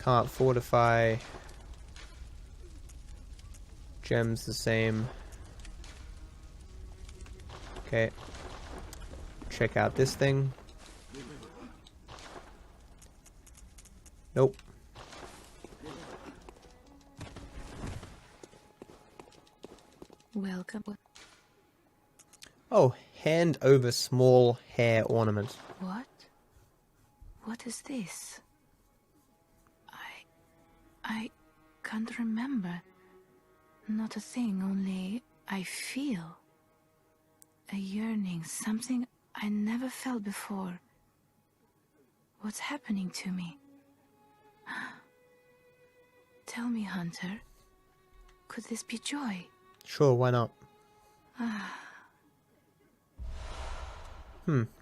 Can't fortify. Gems the same. Okay. Check out this thing. Nope. Welcome. Oh, hand over small hair ornament. What? What is this? I can't remember. Not a thing, only I feel a yearning, something I never felt before. What's happening to me? Tell me, Hunter, could this be joy? Sure, why not?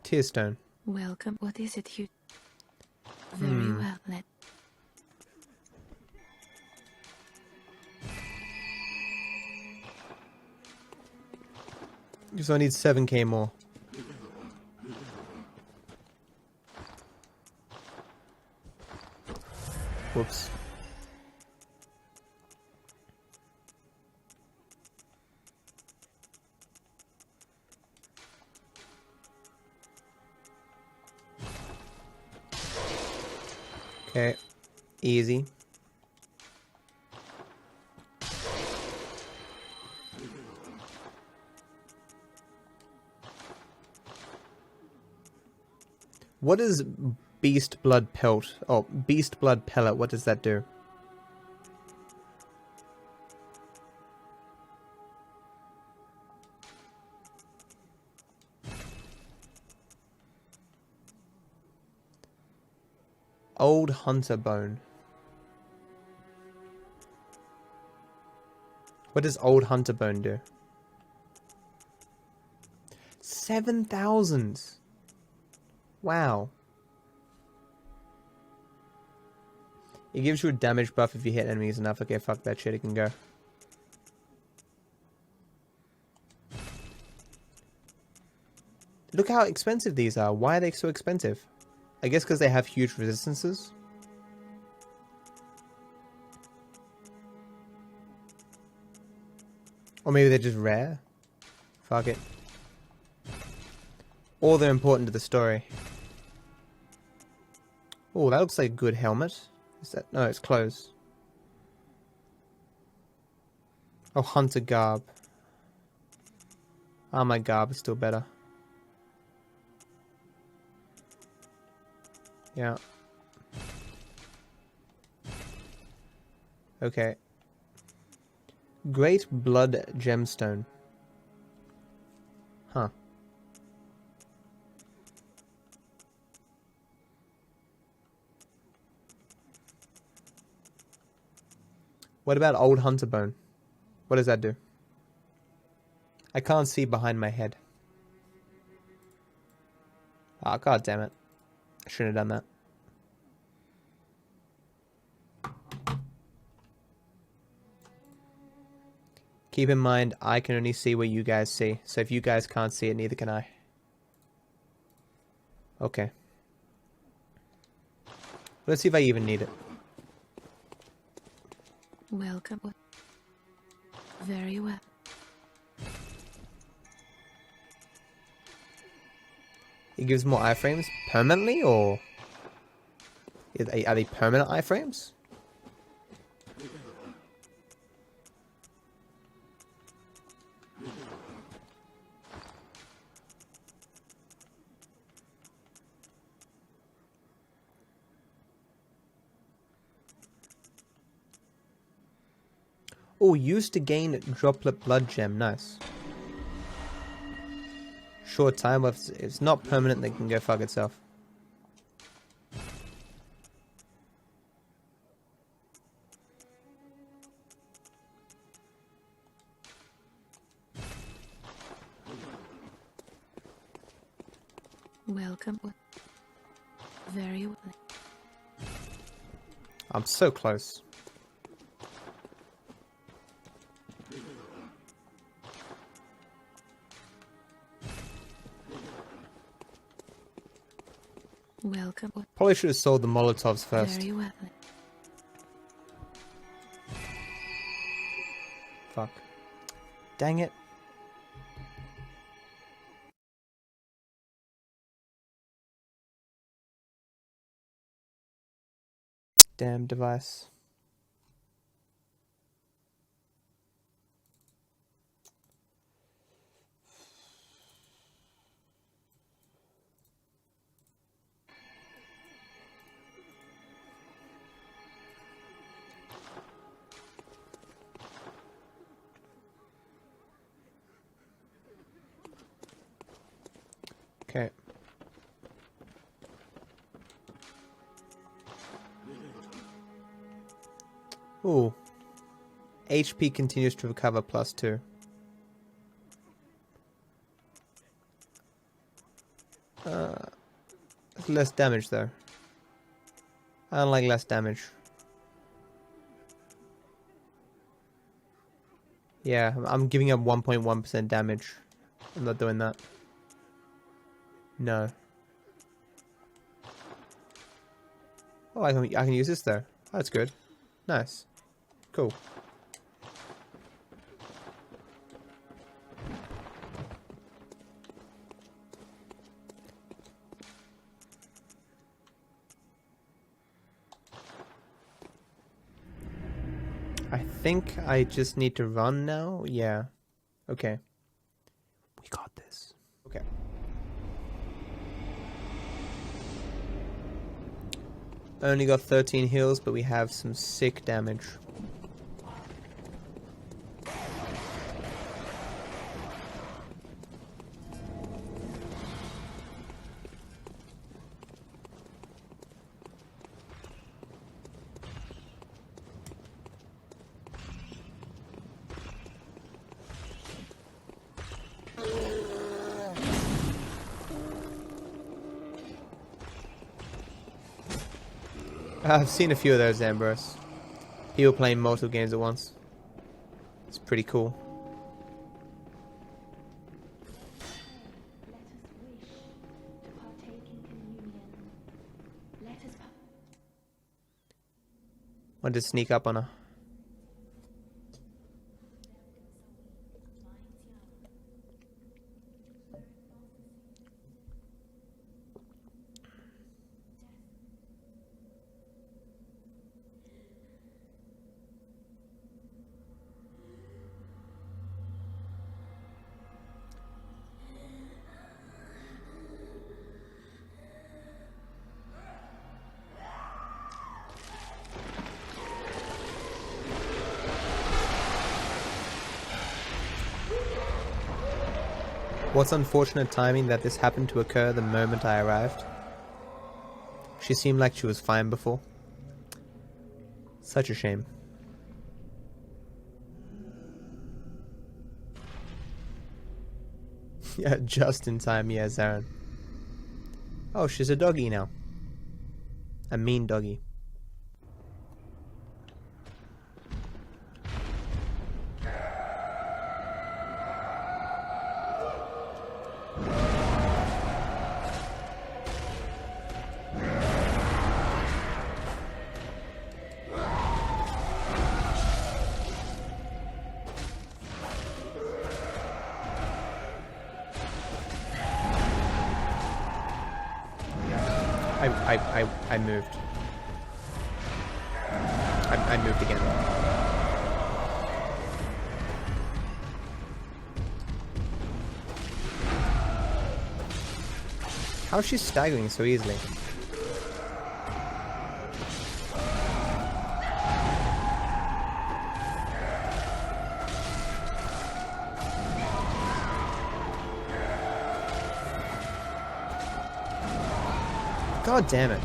Tearstone. Welcome. What is it you... Very well, let... Just I need 7k more. Whoops. Okay, easy. What is Beast Blood Pelt? Oh, Beast Blood Pellet, what does that do? Old Hunter Bone. What does Old Hunter Bone do? 7,000! Wow. It gives you a damage buff if you hit enemies enough. Okay, fuck that shit, it can go. Look how expensive these are. Why are they so expensive? I guess because they have huge resistances. Or maybe they're just rare. Fuck it. Or they're important to the story. Oh, that looks like a good helmet. Is that... No, it's closed. Oh, Hunter Garb. Armor Garb is still better. Yeah. Okay. Great Blood Gemstone. Huh. What about Old Hunter Bone? What does that do? I can't see behind my head. Ah, god damn it. I shouldn't have done that. Keep in mind, I can only see what you guys see. So if you guys can't see it, neither can I. Okay. Let's see if I even need it. Welcome. Very well. It gives more iframes permanently, or are they permanent iframes? Oh, used to gain droplet blood gem. Nice. Short time, but if it's not permanent, they can go fuck itself. Welcome. Very well. I'm so close. Welcome. Probably should have sold the Molotovs first. Very well. Fuck. Dang it. Damn device. Okay. Ooh. HP continues to recover +2. Less damage though. I don't like less damage. Yeah, I'm giving up 1.1% damage. I'm not doing that. No. Oh, I can use this though. That's good. Nice. Cool. I think I just need to run now. Yeah. Okay. We got this. Okay. Only got 13 heals, but we have some sick damage. I've seen a few of those, Ambrose. People playing multiple games at once. It's pretty cool. Wanted to sneak up on her. What's unfortunate timing that this happened to occur the moment I arrived. She seemed like she was fine before. Such a shame. Yeah, just in time, yeah, Zarin. Oh, she's a doggy now. A mean doggy. I moved. I moved again. How is she staggering so easily? God damn it.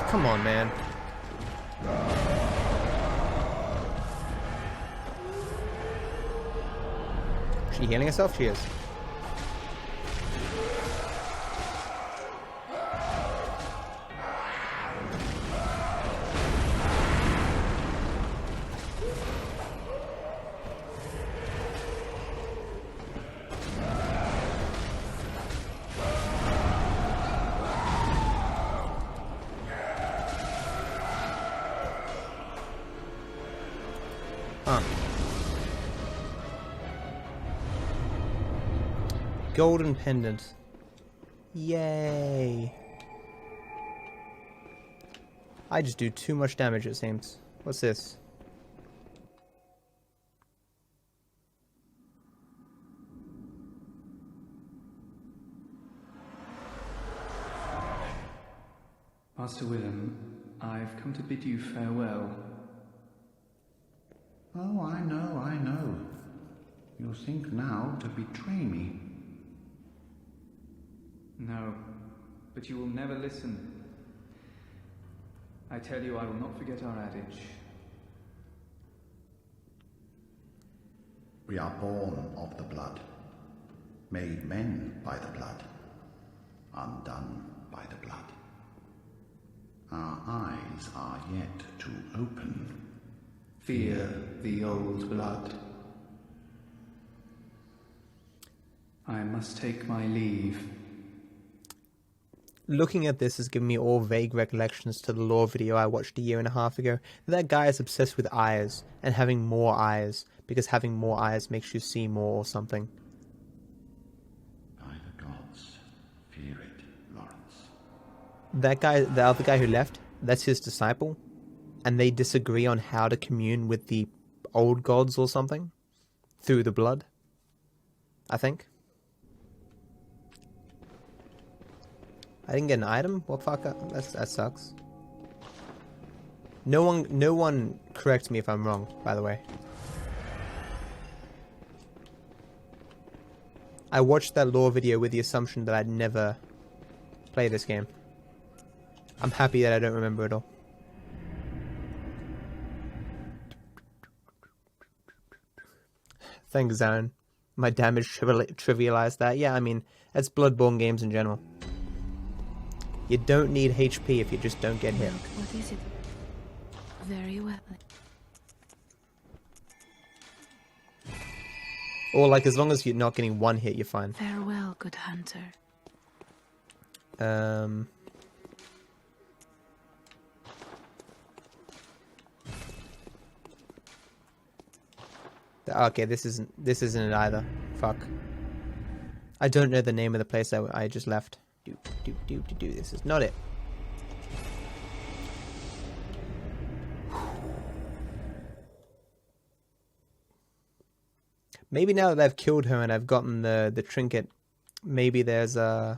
Come on, man. Is she healing herself? She is. Huh. Golden pendant. Yay. I just do too much damage, it seems. What's this? Master Willem, I've come to bid you farewell. Oh, I know. You think now to betray me. No, but you will never listen. I tell you, I will not forget our adage. We are born of the blood, made men by the blood, undone by the blood. Our eyes are yet to open. Fear the old blood. I must take my leave. Looking at this has given me all vague recollections to the lore video I watched a year and a half ago. That guy is obsessed with eyes, and having more eyes, because having more eyes makes you see more or something. By the gods, fear it, Lawrence. That guy, the other guy who left, that's his disciple, and they disagree on how to commune with the old gods or something, through the blood, I think. I didn't get an item? Well, fuck, that sucks. No one corrects me if I'm wrong, by the way. I watched that lore video with the assumption that I'd never play this game. I'm happy that I don't remember it all. Thanks, Zaren. My damage trivialized that. Yeah, I mean, that's Bloodborne games in general. You don't need HP if you just don't get hit. What is it? Very well. Or like, as long as you're not getting one hit, you're fine. Farewell, good hunter. Okay, this isn't it either. Fuck. I don't know the name of the place I just left. This is not it. Maybe now that I've killed her and I've gotten the trinket, maybe there's the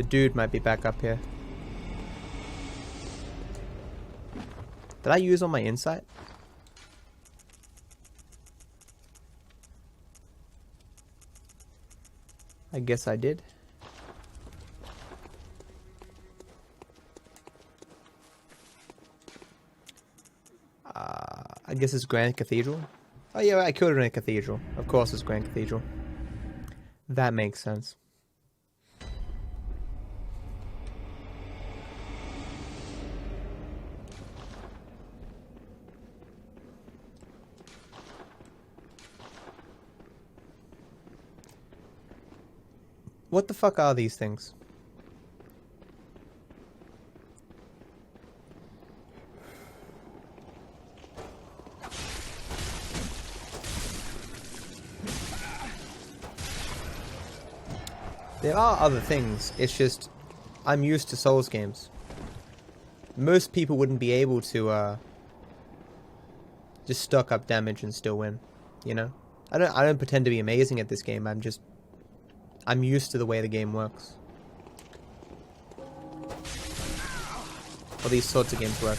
dude might be back up here. Did I use all my insight? I guess I did. I guess it's Grand Cathedral. Oh yeah, I killed her in a cathedral. Of course it's Grand Cathedral. That makes sense. What the fuck are these things? There are other things, it's just I'm used to Souls games. Most people wouldn't be able to just stock up damage and still win, you know? I don't pretend to be amazing at this game, I'm used to the way the game works. Or these sorts of games work.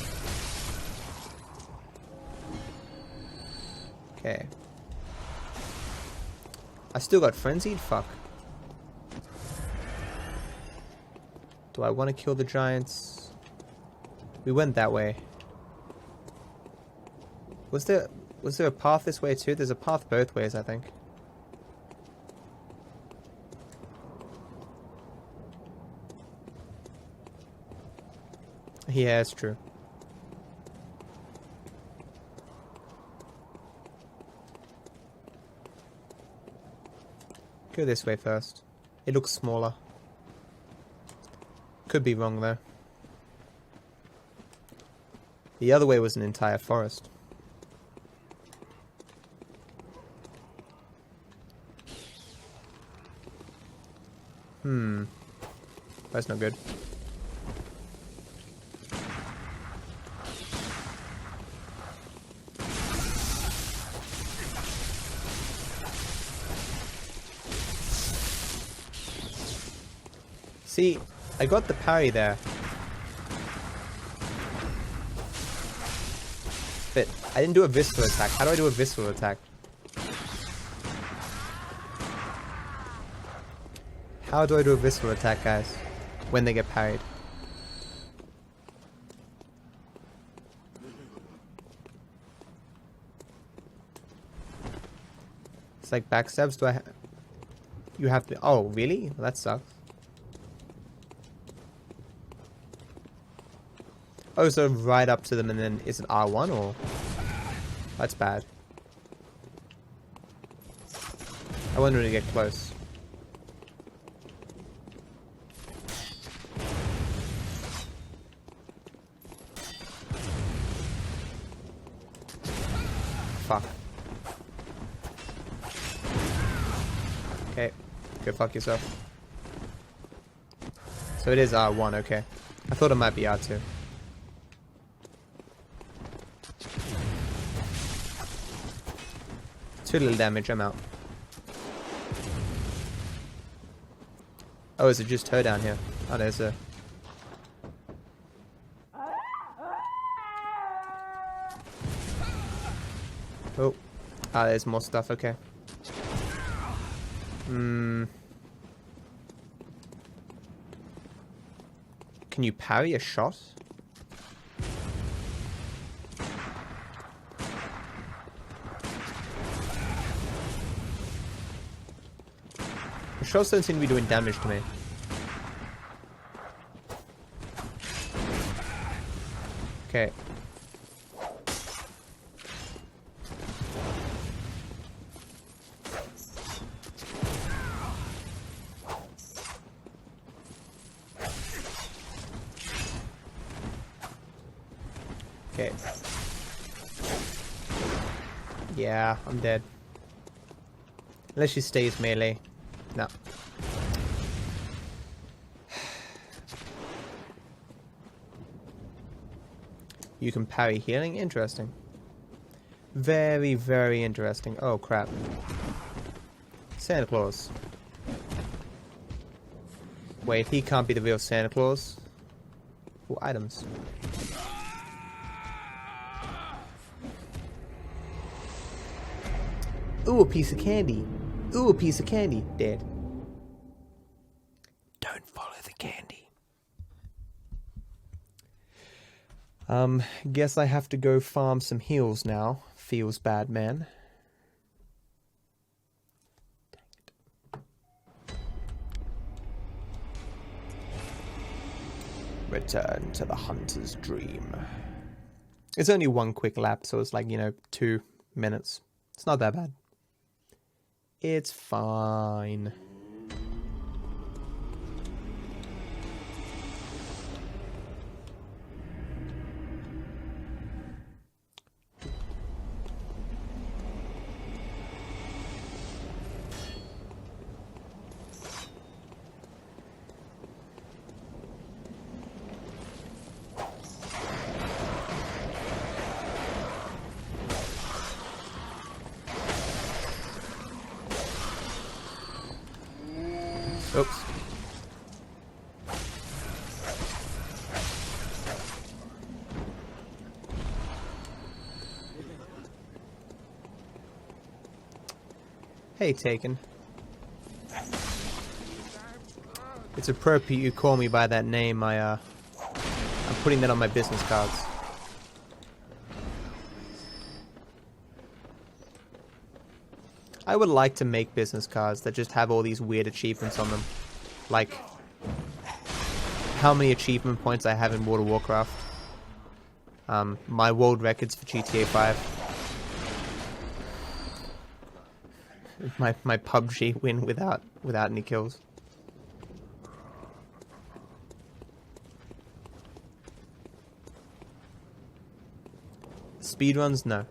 Okay. I still got frenzied? Fuck. Do I want to kill the giants? We went that way. Was there a path this way too? There's a path both ways, I think. Yeah, it's true. Go this way first. It looks smaller. Could be wrong though. The other way was an entire forest. That's not good. See, I got the parry there. But I didn't do a visceral attack. How do I do a visceral attack? How do I do a visceral attack, guys? When they get parried. It's like backstabs. Do I you have to... Oh, really? Well, that sucks. Oh, so right up to them and then is it R1 or... That's bad. I wanted to get close. Fuck. Okay, go fuck yourself. So it is R1, okay. I thought it might be R2. Too little damage, I'm out. Oh, is it just her down here? Oh, there's a... Oh. Ah, there's more stuff, okay. Can you parry a shot? The shots don't seem to be doing damage to me. Okay. Okay. Yeah, I'm dead. Unless she stays melee. No. You can parry healing? Interesting. Very, very interesting. Oh, crap. Santa Claus. Wait, he can't be the real Santa Claus. Ooh, items. Ooh, a piece of candy. Ooh, a piece of candy. Dead. Don't follow the candy. Guess I have to go farm some heals now. Feels bad, man. Dang it. Return to the hunter's dream. It's only one quick lap, so it's like, 2 minutes. It's not that bad. It's fine. Oops. Hey, Taken. It's appropriate you call me by that name. I'm putting that on my business cards. I would like to make business cards that just have all these weird achievements on them. Like, how many achievement points I have in World of Warcraft. My world records for GTA 5. My PUBG win without any kills. Speedruns? No.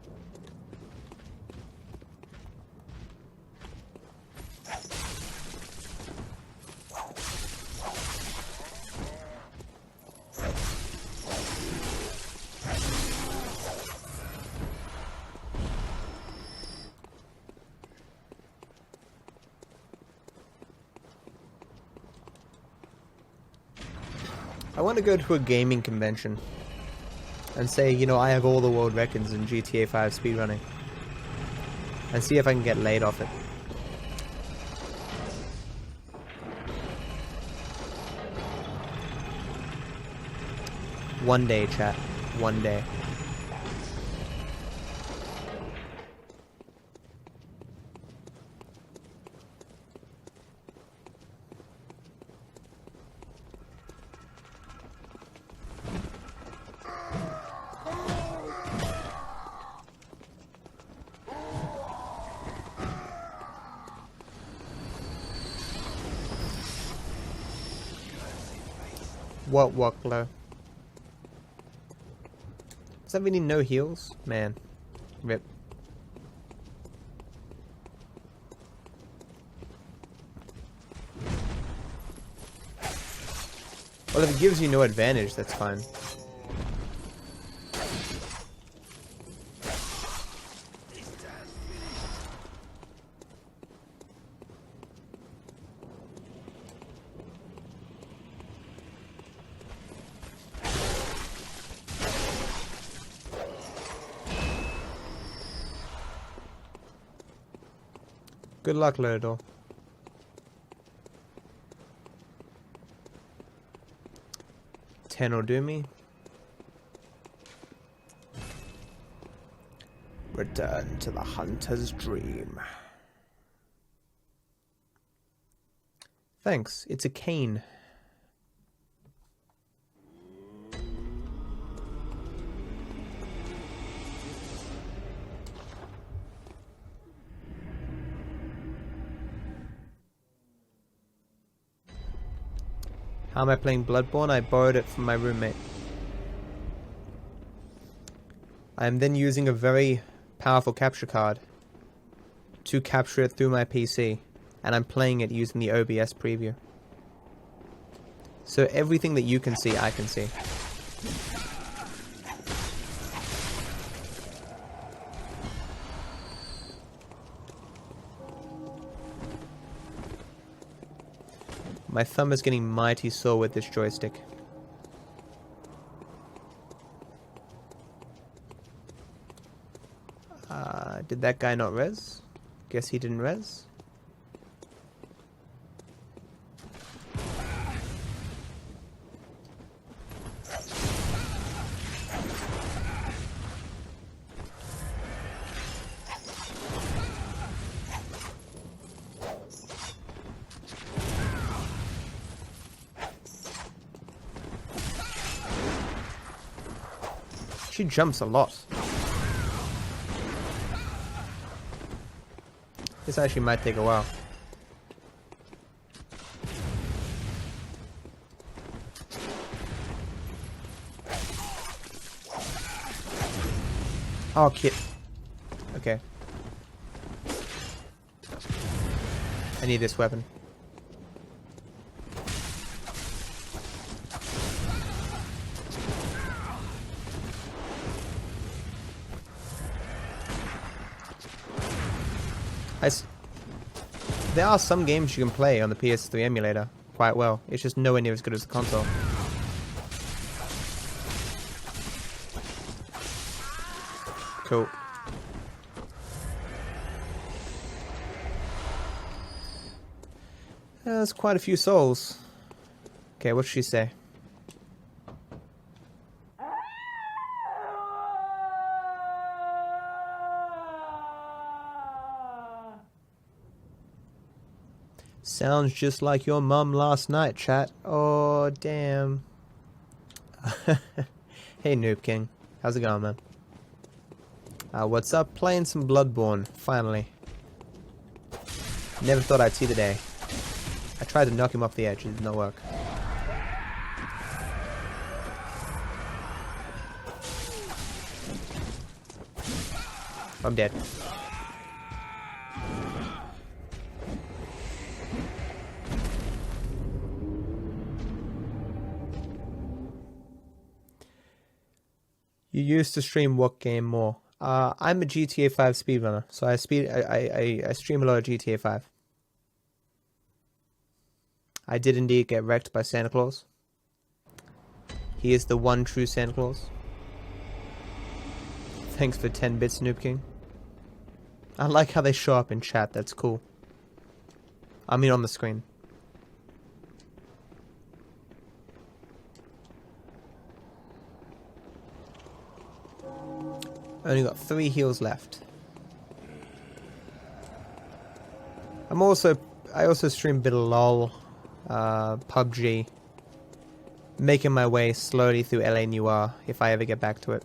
I want to go to a gaming convention and say, you know, I have all the world records in GTA 5 speedrunning. And see if I can get laid off it. One day, chat. One day. What, Glow? Does that mean no heals? Man. Rip. Well, if it gives you no advantage, that's fine. Good luck, Lodo. Ten will do me. Return to the hunter's dream. Thanks, it's a cane. How am I playing Bloodborne? I borrowed it from my roommate. I am then using a very powerful capture card to capture it through my PC, and I'm playing it using the OBS preview. So everything that you can see, I can see. My thumb is getting mighty sore with this joystick. Did that guy not res? Guess he didn't res. She jumps a lot. This actually might take a while. Oh, kid. Okay. I need this weapon. There are some games you can play on the PS3 emulator quite well. It's just nowhere near as good as the console. Cool. There's quite a few souls. Okay, what'd she say? Sounds just like your mum last night, chat. Oh, damn. Hey, Noob King. How's it going, man? What's up? Playing some Bloodborne, finally. Never thought I'd see the day. I tried to knock him off the edge, it did not work. I'm dead. You used to stream what game more? I'm a GTA 5 speedrunner, so I stream a lot of GTA 5. I did indeed get wrecked by Santa Claus. He is the one true Santa Claus. Thanks for 10 bits, Noob King. I like how they show up in chat, that's cool. I mean on the screen. Only got 3 heals left. I also stream a bit of LOL, PUBG, making my way slowly through LA Noire if I ever get back to it.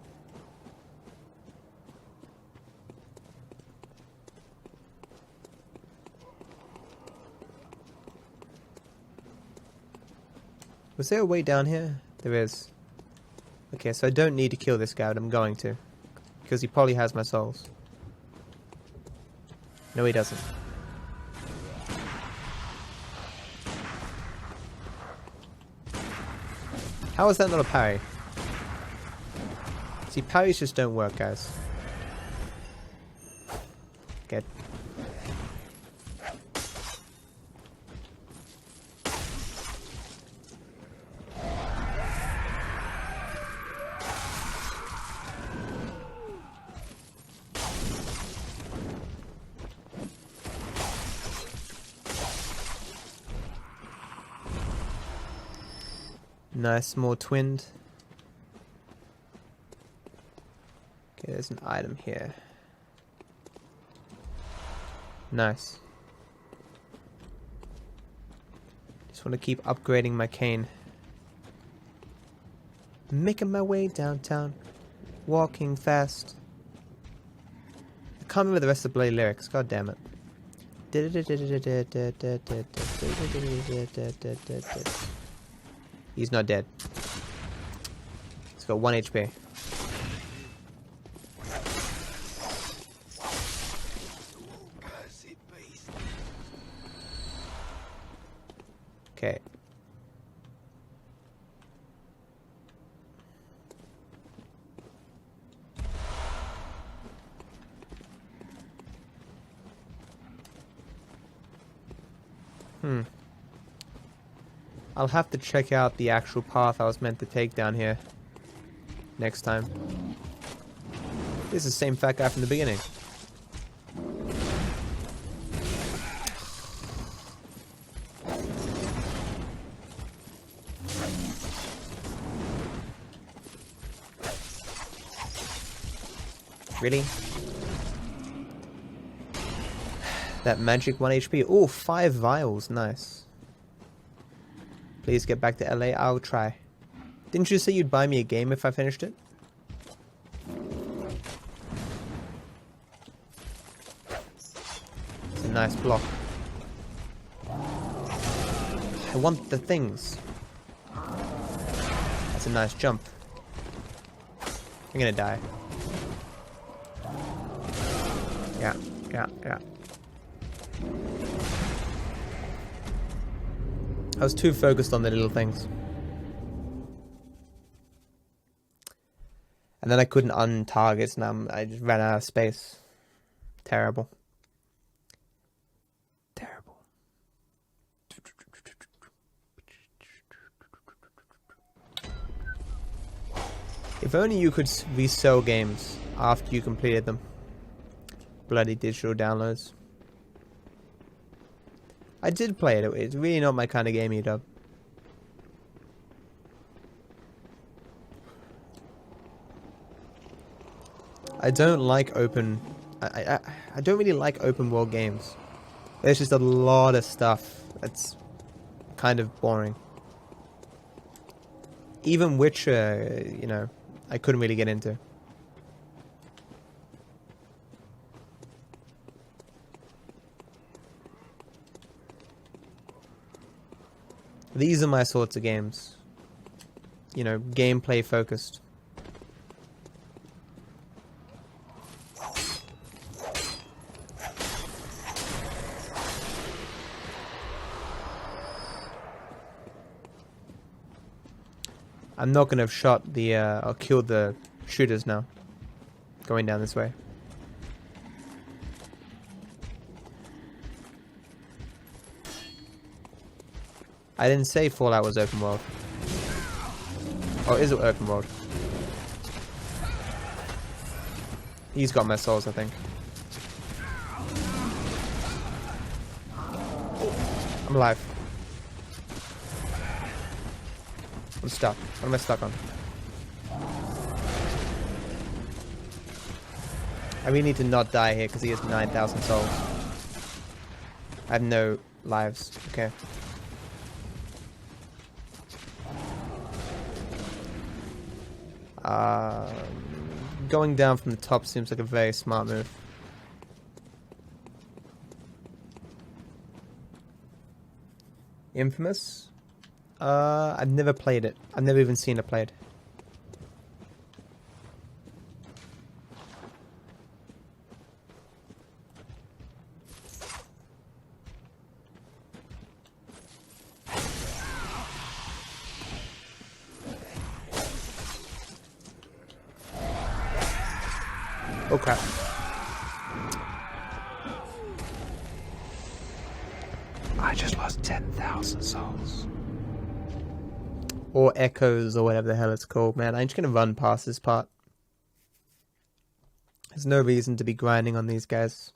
Was there a way down here? There is. Okay, so I don't need to kill this guy, but I'm going to. Because he probably has my souls. No, he doesn't. How is that not a parry? See, parries just don't work, guys. Good. Nice, more twinned. Okay, there's an item here. Nice. Just want to keep upgrading my cane. Making my way downtown, walking fast. I can't remember the rest of the bloody lyrics, god damn it. He's not dead. He's got 1 HP. Okay. I'll have to check out the actual path I was meant to take down here next time. This is the same fat guy from the beginning. Really? That magic 1 HP. Oh, 5 vials. Nice. Please get back to LA. I'll try. Didn't you say you'd buy me a game if I finished it? It's a nice block. I want the things. That's a nice jump. I'm gonna die. Yeah. I was too focused on the little things. And then I couldn't un-target, and I just ran out of space. Terrible. Terrible. If only you could resell games after you completed them. Bloody digital downloads. I did play it. It's really not my kind of game, dub. I don't like open. I don't really like open world games. There's just a lot of stuff that's kind of boring. Even Witcher, you know, I couldn't really get into. These are my sorts of games. You know, gameplay focused. I'm not gonna have shot the, or killed the shooters now. Going down this way. I didn't say Fallout was open world. Oh, is it open world? He's got my souls, I think. I'm alive. I'm stuck. What am I stuck on? I really need to not die here because he has 9,000 souls. I have no lives. Okay. Going down from the top seems like a very smart move. Infamous? I've never played it. I've never even seen it played. Oh crap. I just lost 10,000 souls. Or echoes, or whatever the hell it's called, man. I'm just gonna run past this part. There's no reason to be grinding on these guys.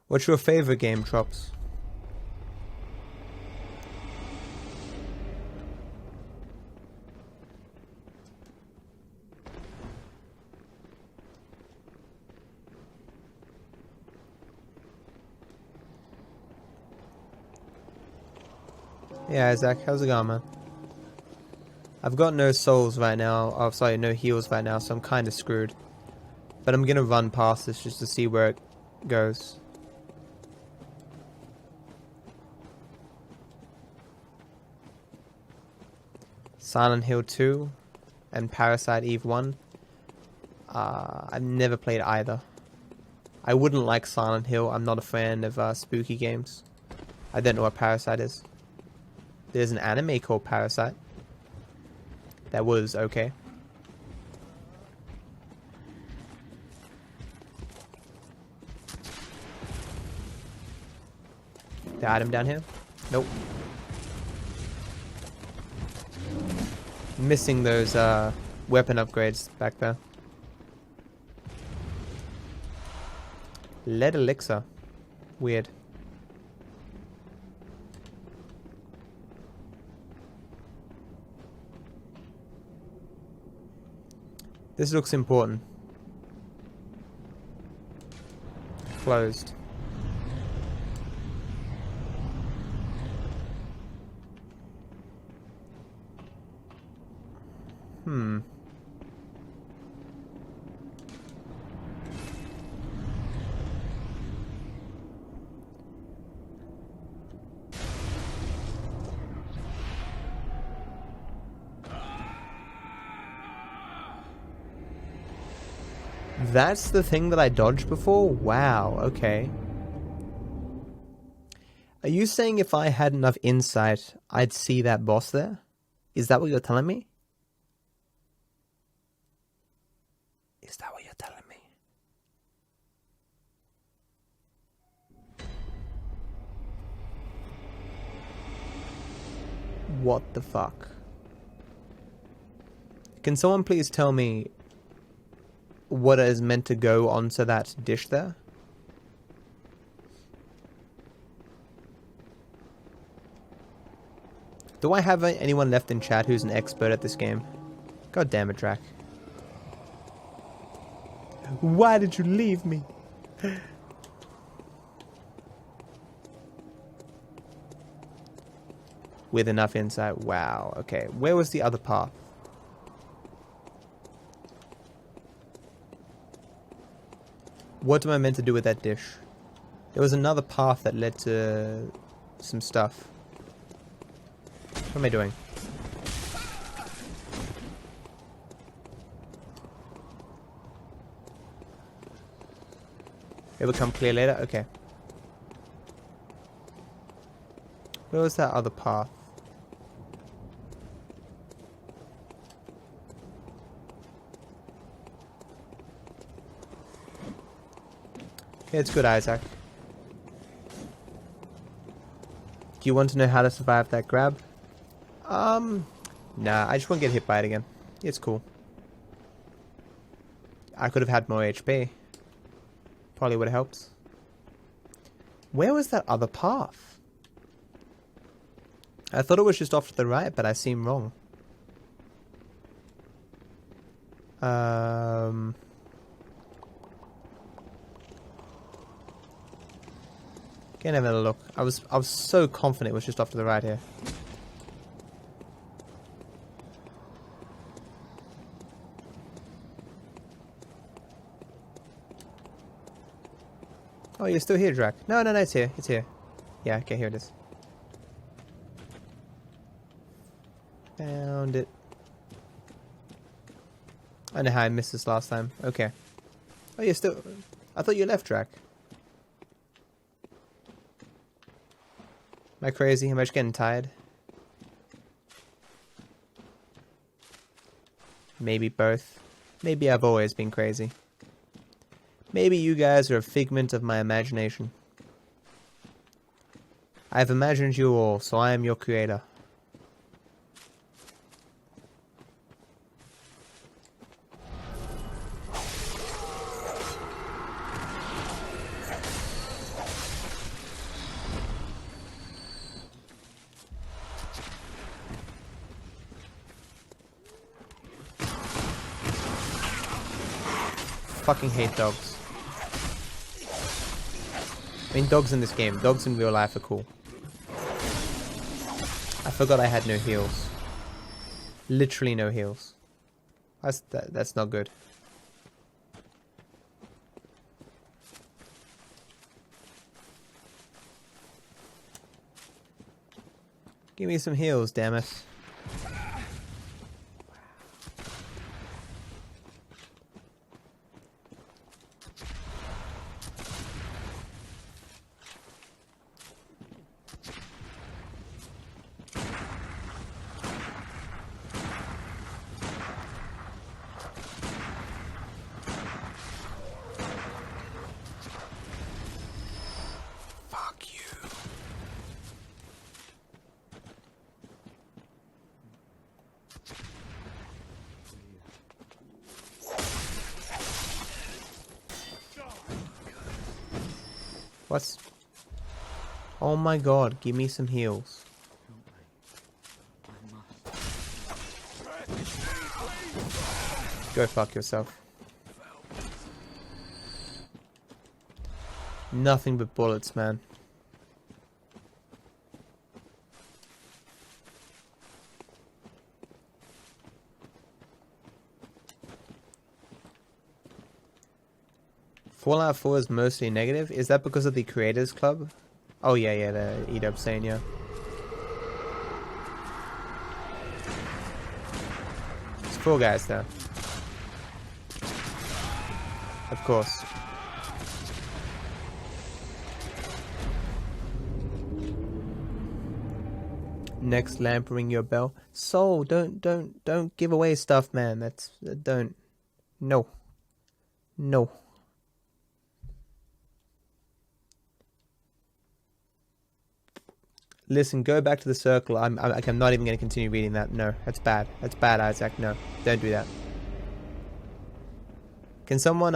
What's your favorite game, Trops? Yeah, Isaac, how's it going, man? I've got no souls right now. Oh, sorry, no heals right now, so I'm kind of screwed. But I'm gonna run past this just to see where it goes. Silent Hill 2 and Parasite Eve 1. I've never played either. I wouldn't like Silent Hill. I'm not a fan of spooky games. I don't know what Parasite is. There's an anime called Parasite. That was okay. The item down here? Nope. Missing those weapon upgrades back there. Lead elixir. Weird. This looks important. Closed. That's the thing that I dodged before? Wow, okay. Are you saying if I had enough insight, I'd see that boss there? Is that what you're telling me? Is that what you're telling me? What the fuck? Can someone please tell me what is meant to go onto that dish there? Do I have anyone left in chat who's an expert at this game? God damn it, Drac. Why did you leave me? With enough insight. Wow, okay. Where was the other path? What am I meant to do with that dish? There was another path that led to some stuff. What am I doing? It will become clear later? Okay. Where was that other path? Okay, it's good, Isaac. you want to know how to survive that grab? Nah, I just won't get hit by it again. It's cool. I could have had more HP. Probably would have helped. Where was that other path? I thought it was just off to the right, but I seem wrong. Can't have a look. I was so confident it was just off to the right here. Oh, you're still here, Drac. No, it's here. It's here. Yeah, okay, here it is. Found it. I know how I missed this last time. Okay. Oh, you're still... I thought you left, Drac. Am I crazy? Am I just getting tired? Maybe both. Maybe I've always been crazy. Maybe you guys are a figment of my imagination. I have imagined you all, so I am your creator. Fucking hate dogs. I mean, dogs in this game. Dogs in real life are cool. I forgot I had no heals. Literally no heals. That's not good. Give me some heals, damn it. What's... Oh my god, give me some heals. Go fuck yourself. Nothing but bullets, man. Fallout 4 is mostly negative. Is that because of the Creators Club? Oh yeah, the EW Seine, yeah. It's Fall Guys though. Of course. Next lamp, ring your bell. Soul, don't give away stuff, man. Don't. No. Listen, go back to the circle. I'm not even going to continue reading that. No, that's bad. That's bad, Isaac. No, don't do that. Can someone,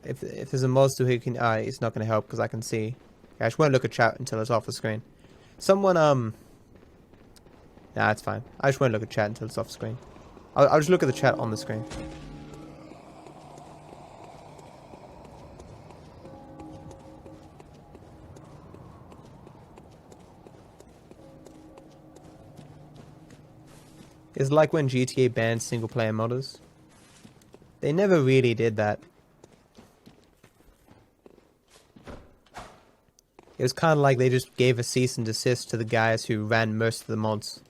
if there's a monster who can, it's not going to help because I can see. I just won't look at chat until it's off the screen. Someone, nah, it's fine. I just won't look at chat until it's off screen. I'll just look at the chat on the screen. It's like when GTA banned single-player modders. They never really did that. It was kind of like they just gave a cease and desist to the guys who ran most of the mods.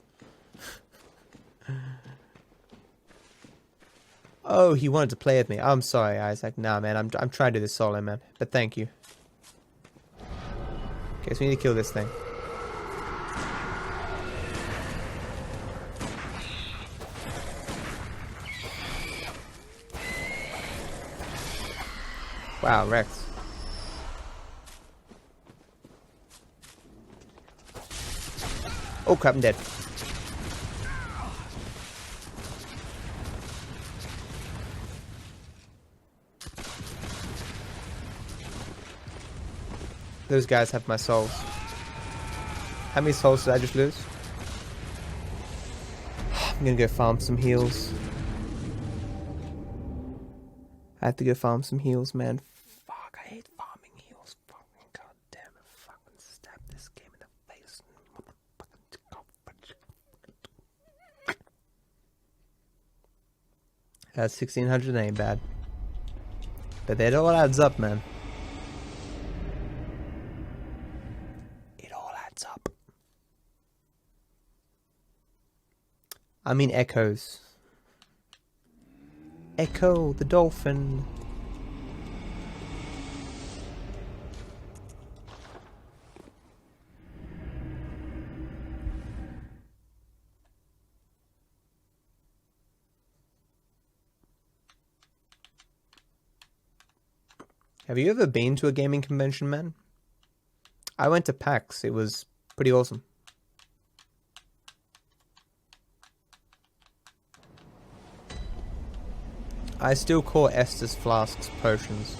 Oh, he wanted to play with me. I'm sorry, Isaac. Nah, man, I'm trying to do this solo, man. But thank you. Okay, so we need to kill this thing. Wow, Rex. Oh crap, I'm dead. Those guys have my souls. How many souls did I just lose? I'm gonna go farm some heals. I have to go farm some heals, man. Fuck, I hate farming heals. Fucking goddamn it. Fucking stab this game in the face. That's 1600 ain't bad. But it all adds up, man. It all adds up. I mean echoes. Echo the dolphin. Have you ever been to a gaming convention, man? I went to PAX. It was pretty awesome. I still call Estus flasks potions.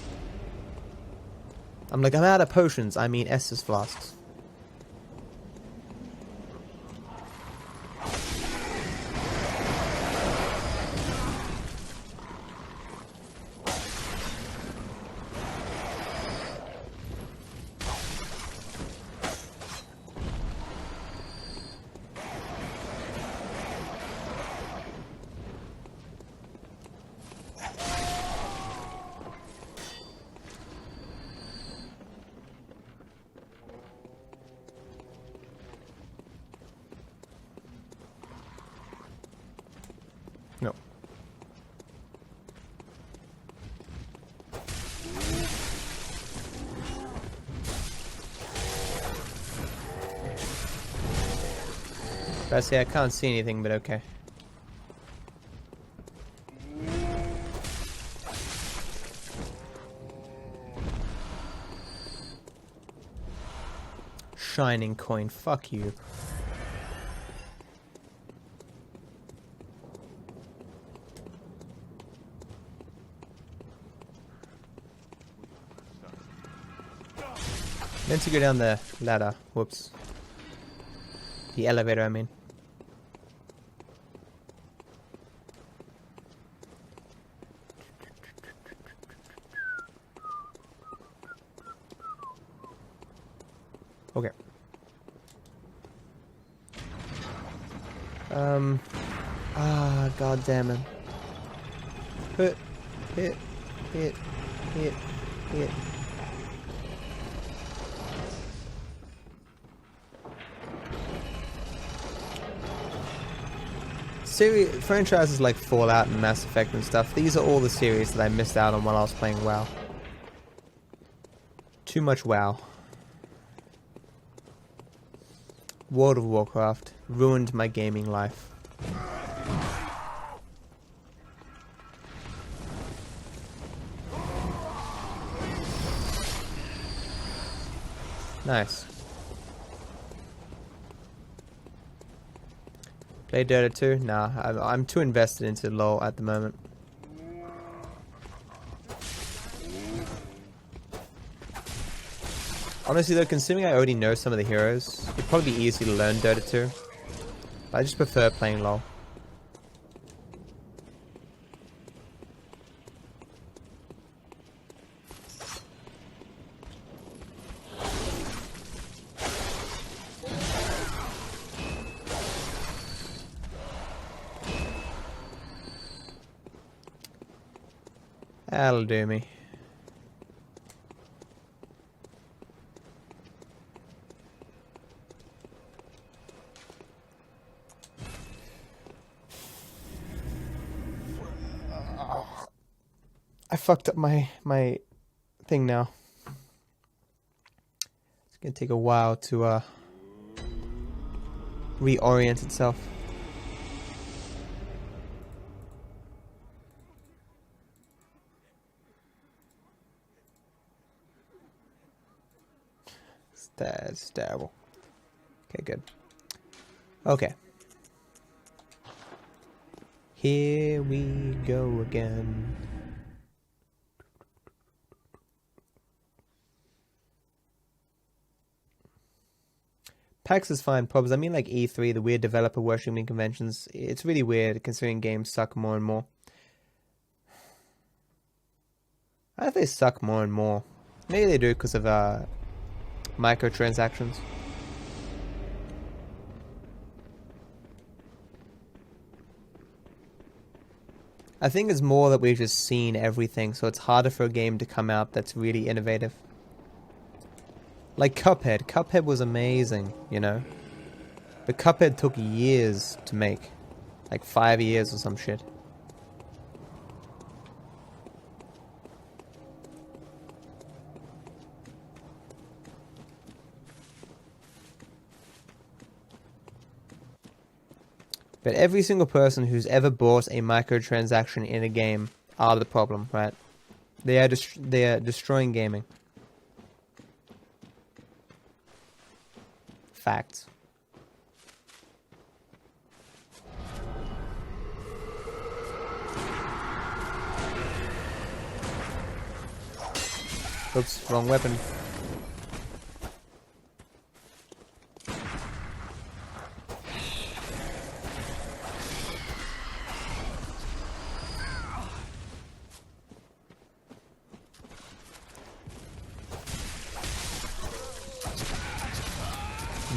I'm like, I'm out of potions. I mean Estus flasks. No. I say I can't see anything, but okay. Shining coin, fuck you. Meant to go down the ladder. Whoops. The elevator, I mean. Okay. God damn it. Hit. Franchises like Fallout and Mass Effect and stuff, these are all the series that I missed out on while I was playing WoW. Too much WoW. World of Warcraft ruined my gaming life. Nice. Play Dota 2? Nah, I'm too invested into LoL at the moment. Honestly though, considering I already know some of the heroes, it'd probably be easy to learn Dota 2. But I just prefer playing LoL. That'll do me. I fucked up my thing now. It's gonna take a while to reorient itself. That's terrible. Okay, good. Okay. Here we go again. PAX is fine. Problems. I mean, like E3, the weird developer worshipping conventions. It's really weird considering games suck more and more. I don't know if they suck more and more. Maybe they do because of microtransactions. I think it's more that we've just seen everything, so it's harder for a game to come out that's really innovative. Like Cuphead. Cuphead was amazing, you know? But Cuphead took years to make. Like 5 years or some shit. But every single person who's ever bought a microtransaction in a game are the problem, right? They are destroying gaming. Facts. Oops, wrong weapon.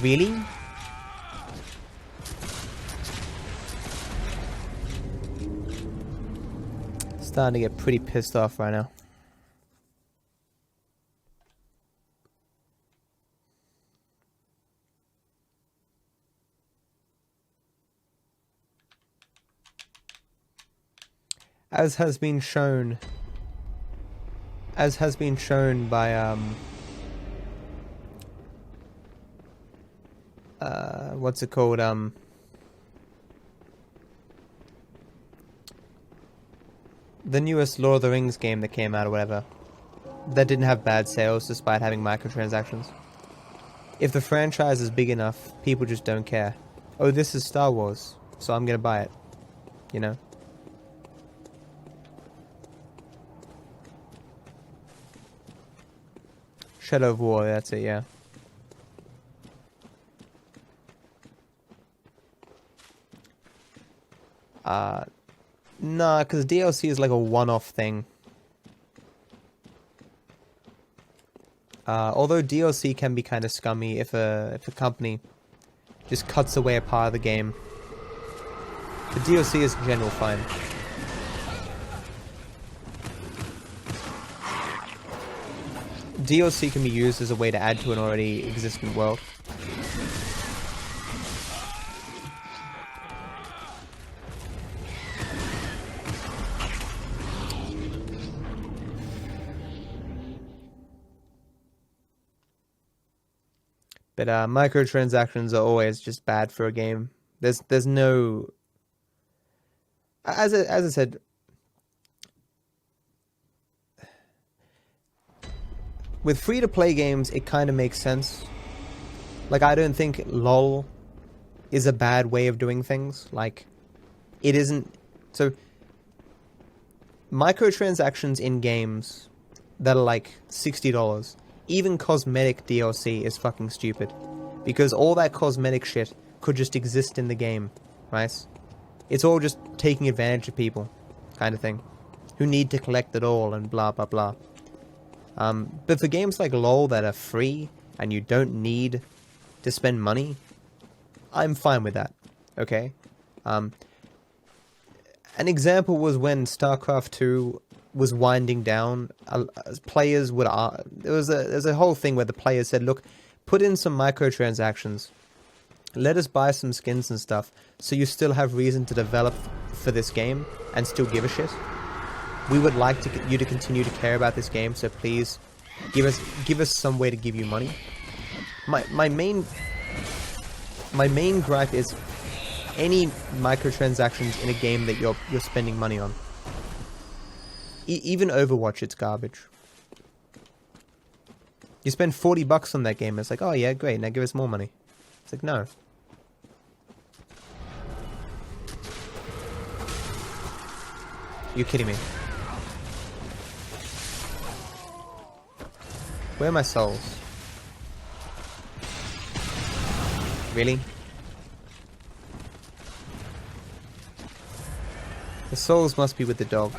Really? Starting to get pretty pissed off right now. As has been shown by what's it called? The newest Lord of the Rings game that came out or whatever. That didn't have bad sales despite having microtransactions. If the franchise is big enough, people just don't care. Oh, this is Star Wars, so I'm gonna buy it. You know? Shadow of War, that's it, yeah. Nah, because DLC is like a one-off thing. Although DLC can be kind of scummy if a company just cuts away a part of the game. The DLC is in general fine. DLC can be used as a way to add to an already existent world. But microtransactions are always just bad for a game. There's no, as I said, with free-to-play games, it kind of makes sense. Like, I don't think LOL is a bad way of doing things. Like, it isn't. So, microtransactions in games that are like $60, even cosmetic DLC is fucking stupid. Because all that cosmetic shit could just exist in the game, right? It's all just taking advantage of people, kind of thing. Who need to collect it all and blah blah blah. But for games like LoL that are free and you don't need to spend money, I'm fine with that. Okay. An example was when StarCraft 2 was winding down. Players would there's a whole thing where the players said, "Look, put in some microtransactions. Let us buy some skins and stuff, so you still have reason to develop for this game and still give a shit. We would like you to continue to care about this game, so please give us some way to give you money." My main gripe is any microtransactions in a game that you're spending money on. Even Overwatch, it's garbage. You spend $40 on that game, it's like, oh yeah, great, now give us more money. It's like, no. You're kidding me. Where are my souls? Really? The souls must be with the dog.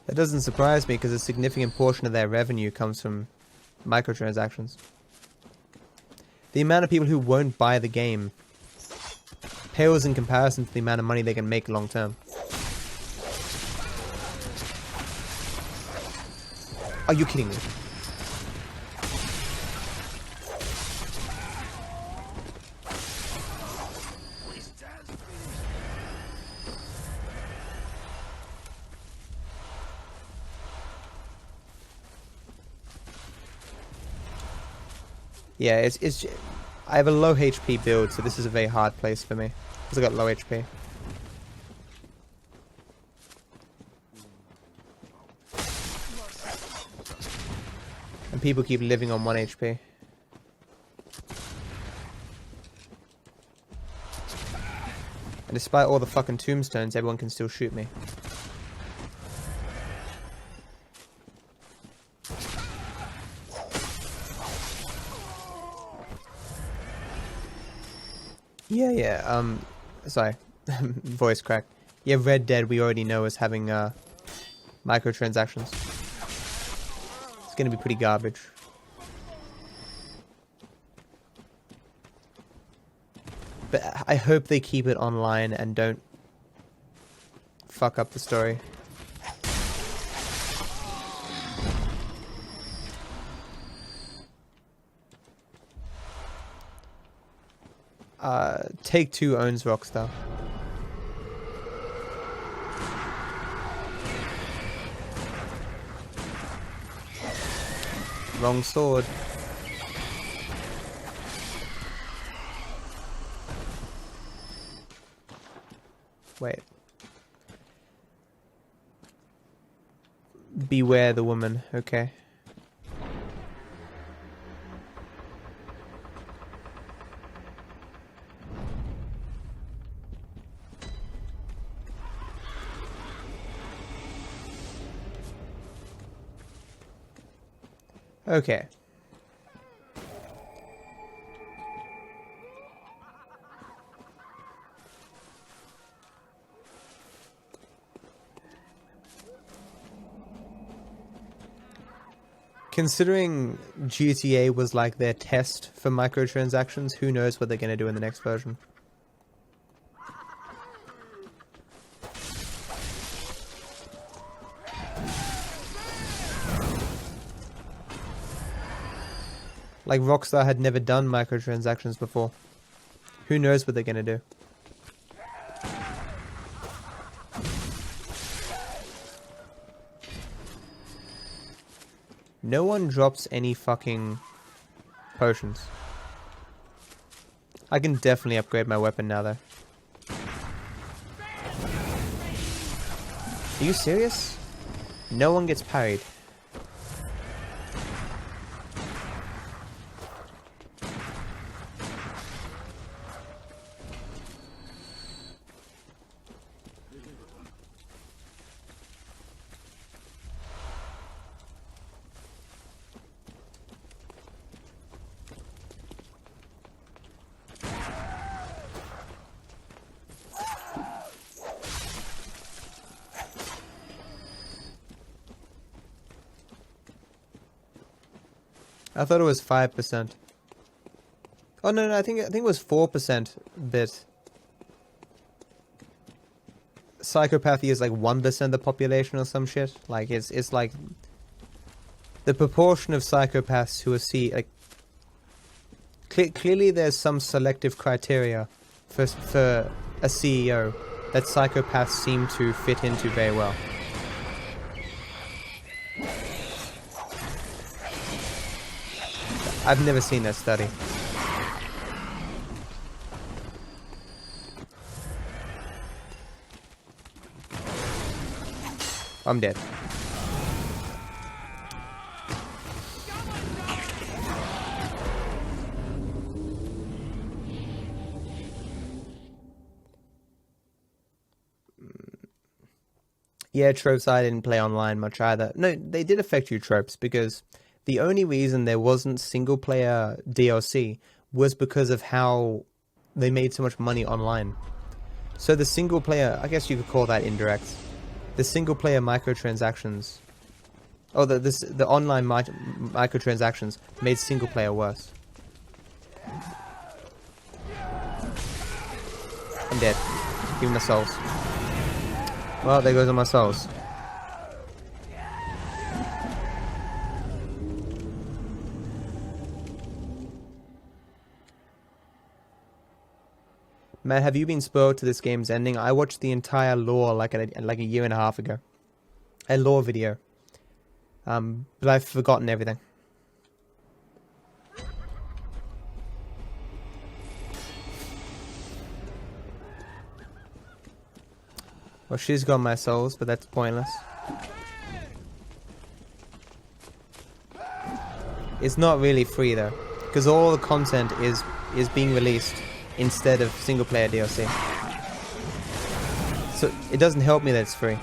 That doesn't surprise me because a significant portion of their revenue comes from microtransactions. The amount of people who won't buy the game pales in comparison to the amount of money they can make long term. Are you kidding me? Yeah, it's I have a low HP build, so this is a very hard place for me because I got low HP. And people keep living on 1 HP. And despite all the fucking tombstones, everyone can still shoot me. Yeah, sorry. Voice crack. Yeah, Red Dead we already know is having, microtransactions. It's gonna be pretty garbage. But I hope they keep it online and don't fuck up the story. Take-Two owns Rockstar. Wrong sword. Wait. Beware the woman, okay. Okay. Considering GTA was like their test for microtransactions, who knows what they're going to do in the next version. Like Rockstar had never done microtransactions before. Who knows what they're gonna do? No one drops any fucking potions. I can definitely upgrade my weapon now though. Are you serious? No one gets parried. I thought it was 5%. Oh no, I think it was 4% bit. Psychopathy is like 1% of the population or some shit. Like it's like the proportion of psychopaths who are like clearly there's some selective criteria for a CEO that psychopaths seem to fit into very well. I've never seen that study. I'm dead. Yeah, tropes, I didn't play online much either. No, they did affect you, tropes, because the only reason there wasn't single player DLC was because of how they made so much money online. So the single player, I guess you could call that indirect. The single player microtransactions, the online microtransactions made single player worse. I'm dead. Give me my souls. Well, there goes all my souls. Matt, have you been spoiled to this game's ending? I watched the entire lore like a year and a half ago. A lore video. But I've forgotten everything. Well, she's got my souls, but that's pointless. It's not really free though, because all the content is being released instead of single player DLC. So it doesn't help me that it's free.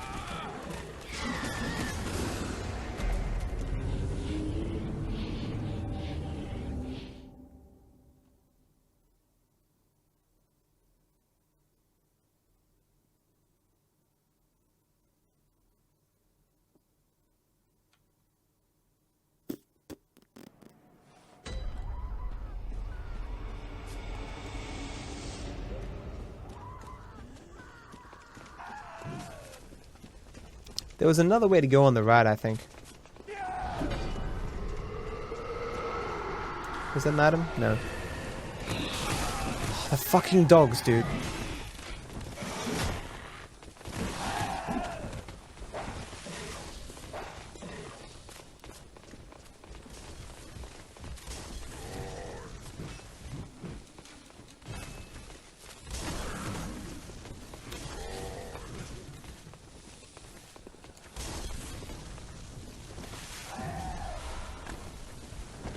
There was another way to go on the right, I think. Was that an item? No. The fucking dogs, dude.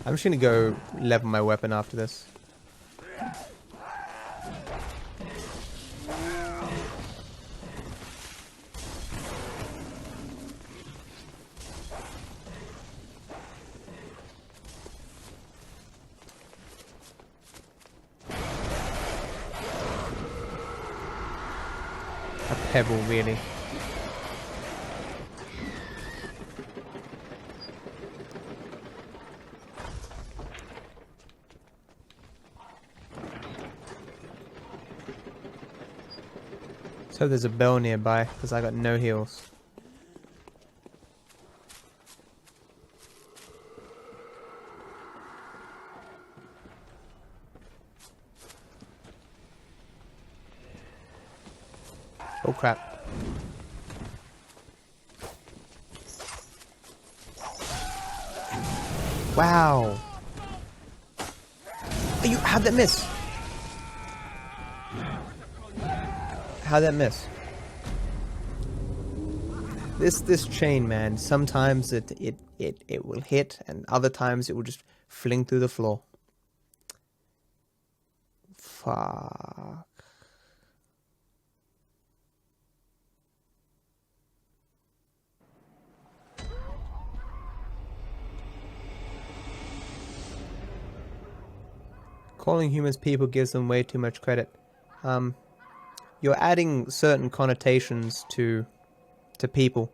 I'm just gonna go level my weapon after this. A pebble, really. So there's a bell nearby, because I got no heals. Oh crap. Wow. How'd that miss? How'd that miss? This chain, man, sometimes it will hit and other times it will just fling through the floor. Fuck. Calling humans people gives them way too much credit. You're adding certain connotations to people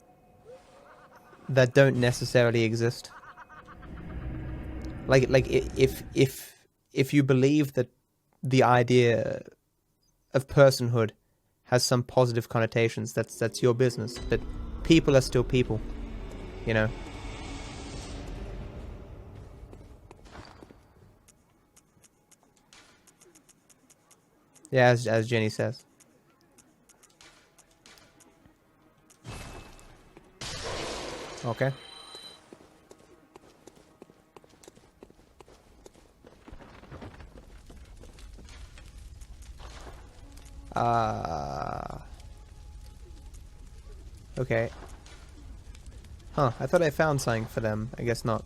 that don't necessarily exist. Like if you believe that the idea of personhood has some positive connotations, that's your business. But people are still people, you know. Yeah, as Jenny says. Okay. Okay. Huh, I thought I found something for them. I guess not.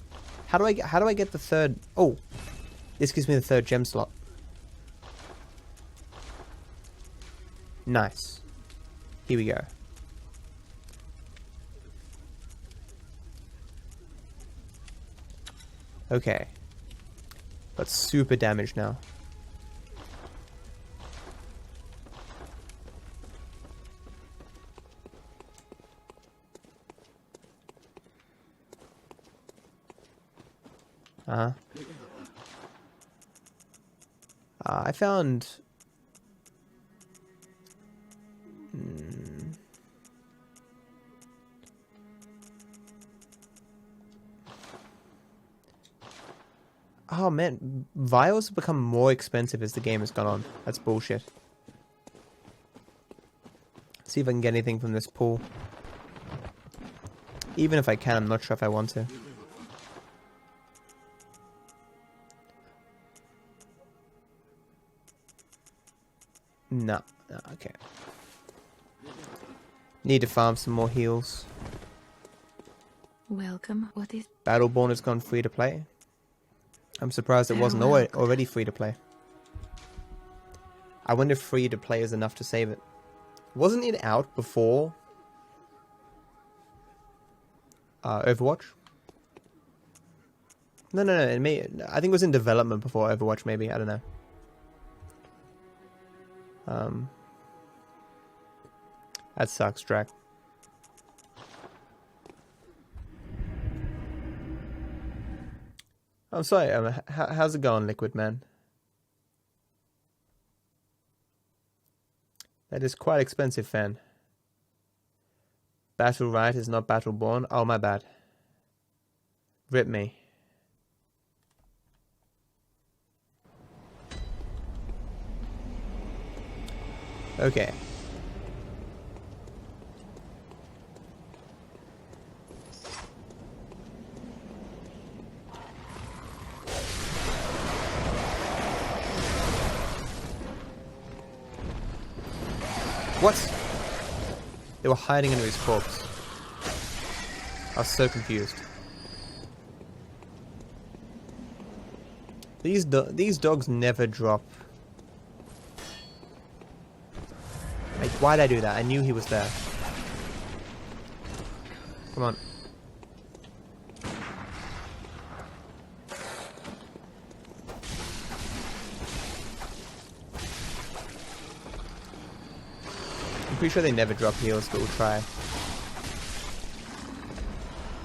How do I get the third? Oh. This gives me the third gem slot. Nice. Here we go. Okay. Got super damage now. I found... Oh man, vials have become more expensive as the game has gone on. That's bullshit. See if I can get anything from this pool. Even if I can, I'm not sure if I want to. No, okay. Need to farm some more heals. Welcome. What is... Bloodborne has gone free to play. I'm surprised it wasn't already free to play. I wonder if free to play is enough to save it. Wasn't it out before Overwatch? No. I think it was in development before Overwatch, maybe. I don't know. That sucks, Drac. I'm sorry, how's it going, Liquid Man? That is quite expensive, fan. Battle Right is not Battleborn. Oh, my bad. Rip me. Okay. What? They were hiding under his corpse. I was so confused. These dogs never drop. Like, why'd I do that? I knew he was there. Come on. I'm pretty sure they never drop heals, but we'll try.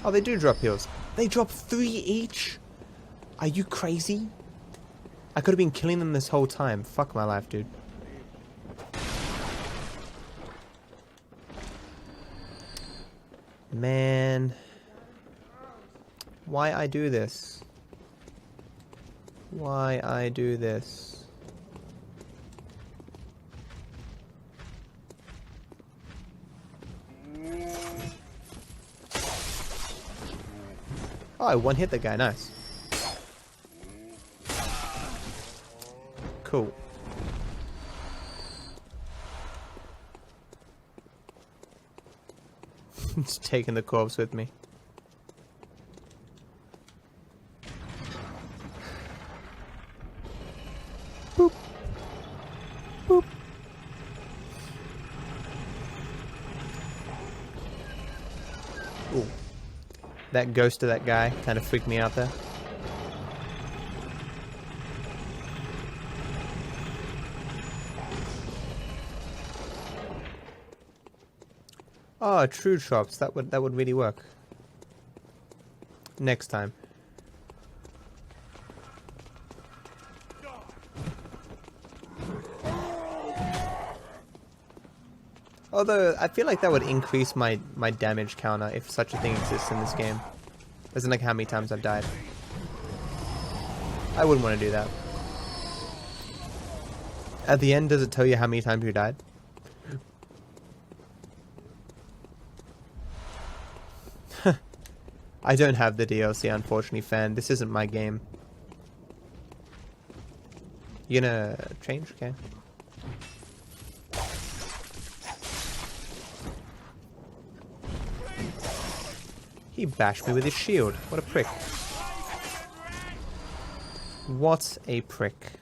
Oh, they do drop heals. They drop 3 each? Are you crazy? I could have been killing them this whole time. Fuck my life, dude. Man. Why I do this? Why I do this? Oh, I one-hit the guy. Nice. Cool. Just taking the corpse with me. Boop. Boop. Ooh. That ghost of that guy kind of freaked me out there. Oh, true drops. That would really work. Next time. Although I feel like that would increase my damage counter if such a thing exists in this game. As in like how many times I've died. I wouldn't want to do that. At the end, does it tell you how many times you died? I don't have the DLC, unfortunately, fan. This isn't my game. You gonna change? Okay. He bashed me with his shield. What a prick. What a prick.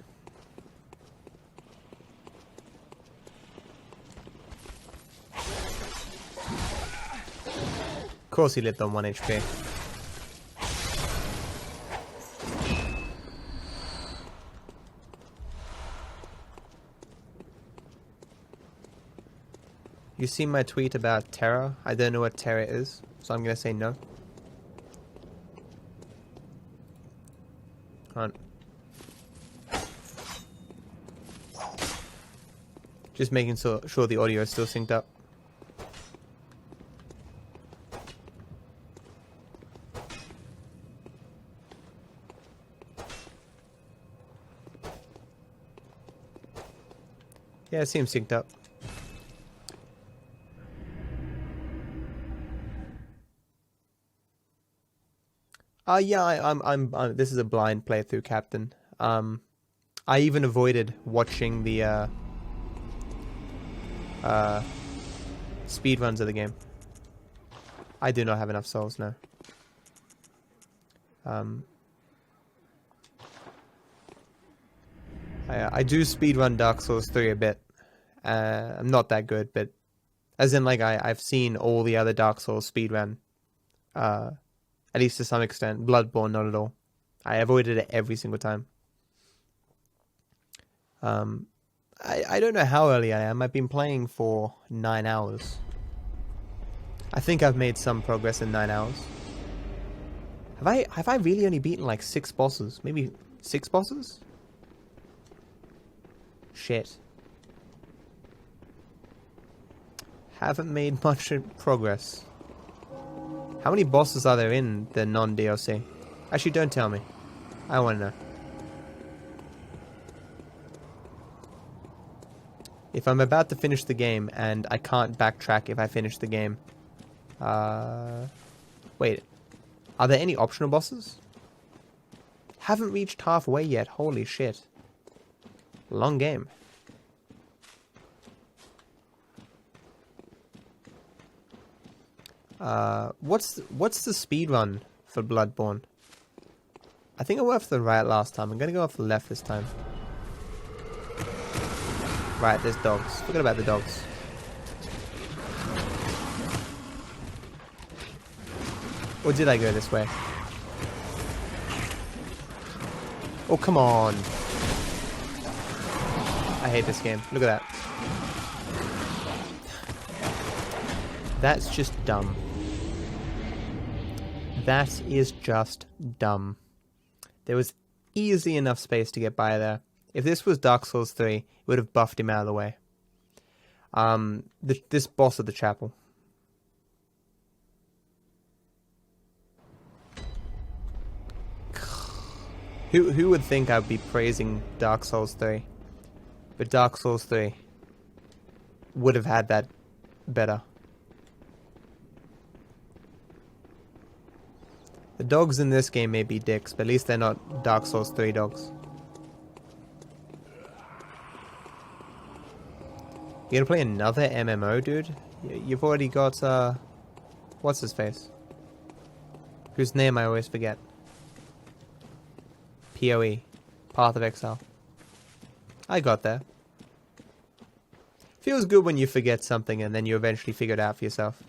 Of course he lived on 1 HP. You see my tweet about Terra? I don't know what Terra is, so I'm gonna say no. Hold on. Just making sure the audio is still synced up. Yeah, it seems synced up. Yeah, I'm this is a blind playthrough, Captain. I even avoided watching the speed runs of the game. I do not have enough souls now. I do speedrun Dark Souls 3 a bit. I'm not that good, but as in like I've seen all the other Dark Souls speedrun. At least to some extent. Bloodborne, not at all. I avoided it every single time. I don't know how early I am. I've been playing for 9 hours. I think I've made some progress in 9 hours. Have I really only beaten like 6 bosses? Maybe 6 bosses? Shit. Haven't made much progress. How many bosses are there in the non-DLC? Actually, don't tell me. I want to know. If I'm about to finish the game and I can't backtrack if I finish the game. Wait. Are there any optional bosses? Haven't reached halfway yet. Holy shit. Long game. What's the speed run for Bloodborne? I think I went off the right last time. I'm gonna go off the left this time. Right, there's dogs. Forget about the dogs. Or did I go this way? Oh, come on. I hate this game. Look at that. That's just dumb. That is just dumb. There was easily enough space to get by there. If this was Dark Souls 3, it would have buffed him out of the way. This boss of the chapel. Who would think I'd be praising Dark Souls 3? But Dark Souls 3 would have had that better. The dogs in this game may be dicks, but at least they're not Dark Souls 3 dogs. You gonna play another MMO, dude? You've already got, what's his face? Whose name I always forget. PoE. Path of Exile. I got there. Feels good when you forget something and then you eventually figure it out for yourself.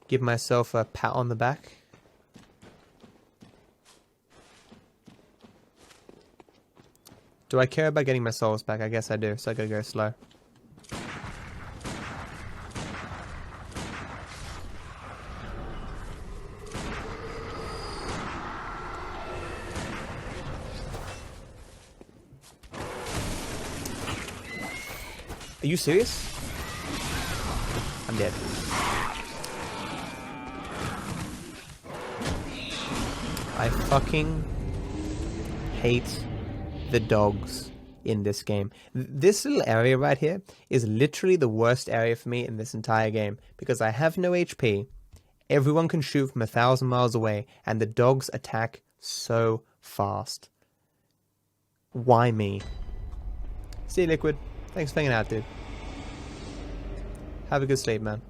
Give myself a pat on the back. Do I care about getting my souls back? I guess I do, so I gotta go slow. Are you serious? I'm dead. I fucking hate the dogs in this game. This little area right here is literally the worst area for me in this entire game because I have no HP, everyone can shoot from 1,000 miles away, and the dogs attack so fast. Why me? See you, Liquid. Thanks for hanging out, dude. Have a good sleep, man.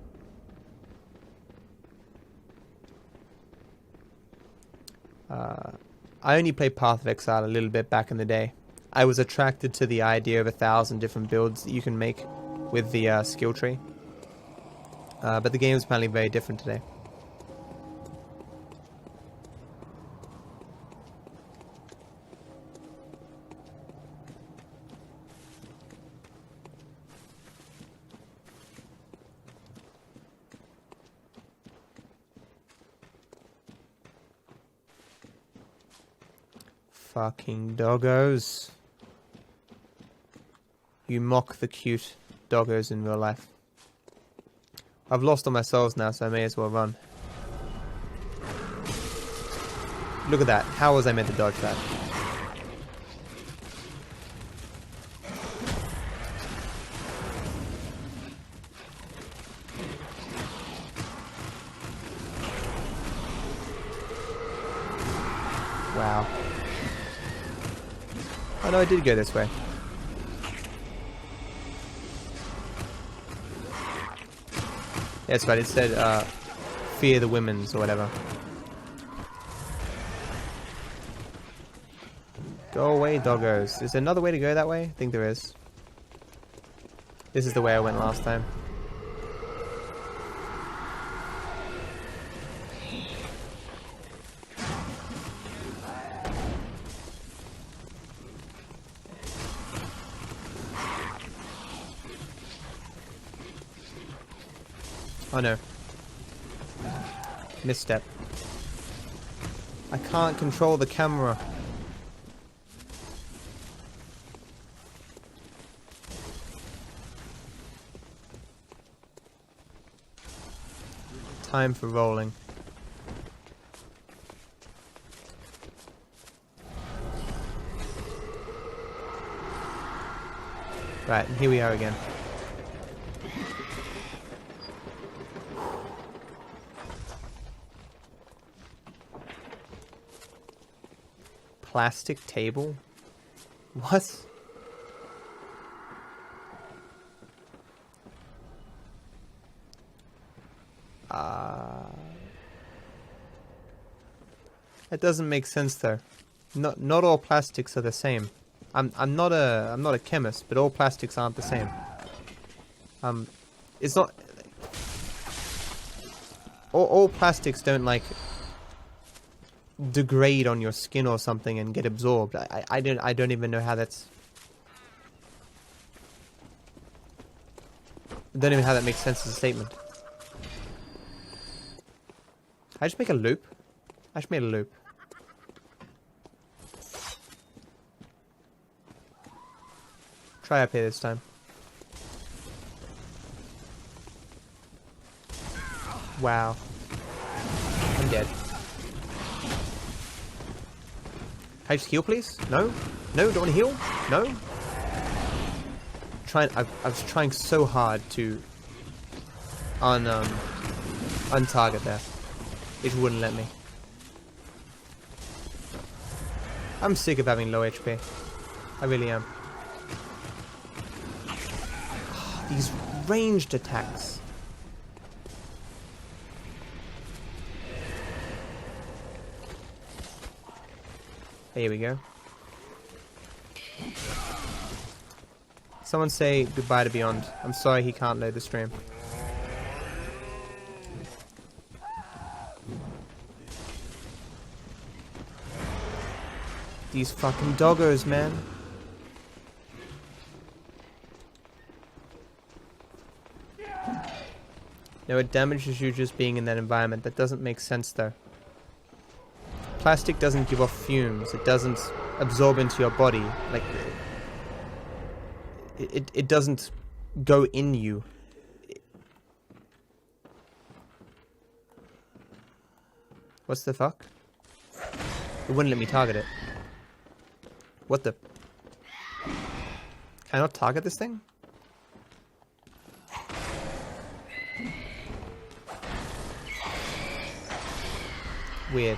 I only played Path of Exile a little bit back in the day. I was attracted to the idea of 1,000 different builds that you can make with the skill tree. But the game is apparently very different today. Fucking doggos. You mock the cute doggos in real life. I've lost all my souls now, so I may as well run. Look at that. How was I meant to dodge that? Wow. Oh no, I did go this way. Yeah, that's right, it said, fear the women's or whatever. Go away, doggos. Is there another way to go that way? I think there is. This is the way I went last time. Oh no. Misstep. I can't control the camera. Time for rolling. Right, and here we are again. Plastic table? What? That doesn't make sense though. Not all plastics are the same. I'm not a chemist, but all plastics aren't the same. It's not all plastics don't like degrade on your skin or something and get absorbed. I don't even know how that's. I don't even know how that makes sense as a statement. I just make a loop. I just made a loop. Try up here this time. Wow. I'm dead. Can I just heal, please? No? No? Don't want to heal? No? I was trying so hard to untarget there. It wouldn't let me. I'm sick of having low HP. I really am. These ranged attacks. There we go. Someone say goodbye to Beyond. I'm sorry he can't load the stream. These fucking doggos, man. No, it damages you just being in that environment. That doesn't make sense though. Plastic doesn't give off fumes. It doesn't absorb into your body. Like, it doesn't go in you. What's the fuck? It wouldn't let me target it. What the? Can I not target this thing? Weird.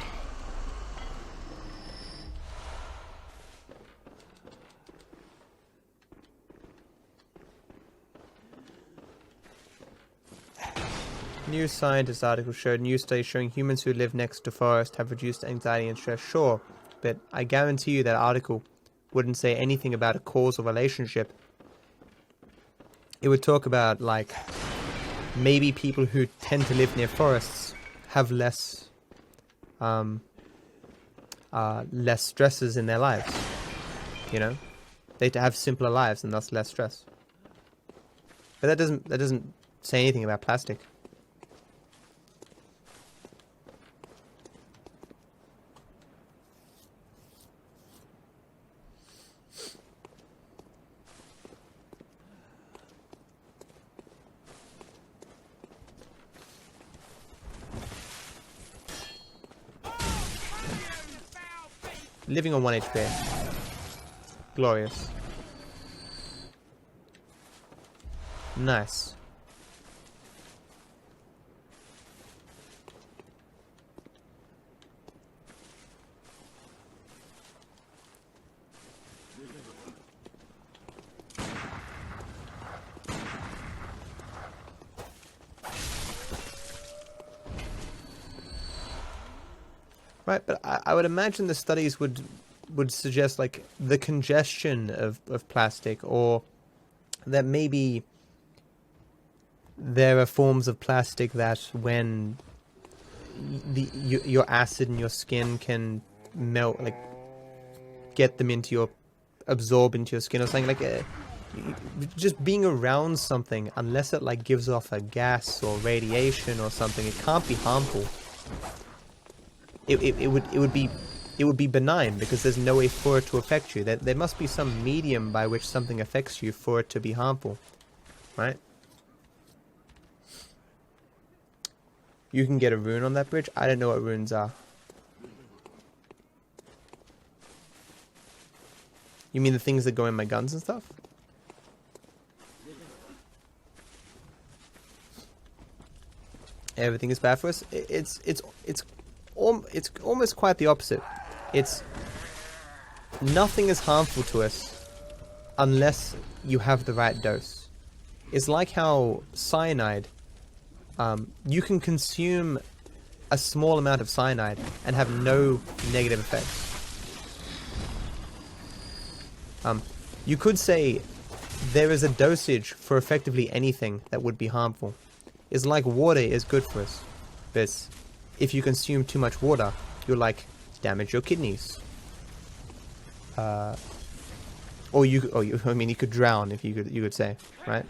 New scientist article showed new study showing humans who live next to forest have reduced anxiety and stress. Sure, but I guarantee you that article wouldn't say anything about a causal relationship. It would talk about, like, maybe people who tend to live near forests have less stresses in their lives. You know, they have simpler lives and thus less stress. But that doesn't say anything about plastic. Living on 1 HP. Glorious. Nice. Right, but I would imagine the studies would suggest like the congestion of plastic, or that maybe there are forms of plastic that when your acid in your skin can melt, like get them into your, absorb into your skin or something, like just being around something, unless it like gives off a gas or radiation or something, it can't be harmful. It would be benign, because there's no way for it to affect you. There must be some medium by which something affects you for it to be harmful, right? You can get a rune on that bridge. I don't know what runes are. You mean the things that go in my guns and stuff? Everything is bad for us. It's almost quite the opposite. It's nothing is harmful to us unless you have the right dose. It's like how cyanide, you can consume a small amount of cyanide and have no negative effects. You could say there is a dosage for effectively anything that would be harmful. It's like water is good for us, but if you consume too much water, you'll like damage your kidneys. Or you could drown, if you could say, right?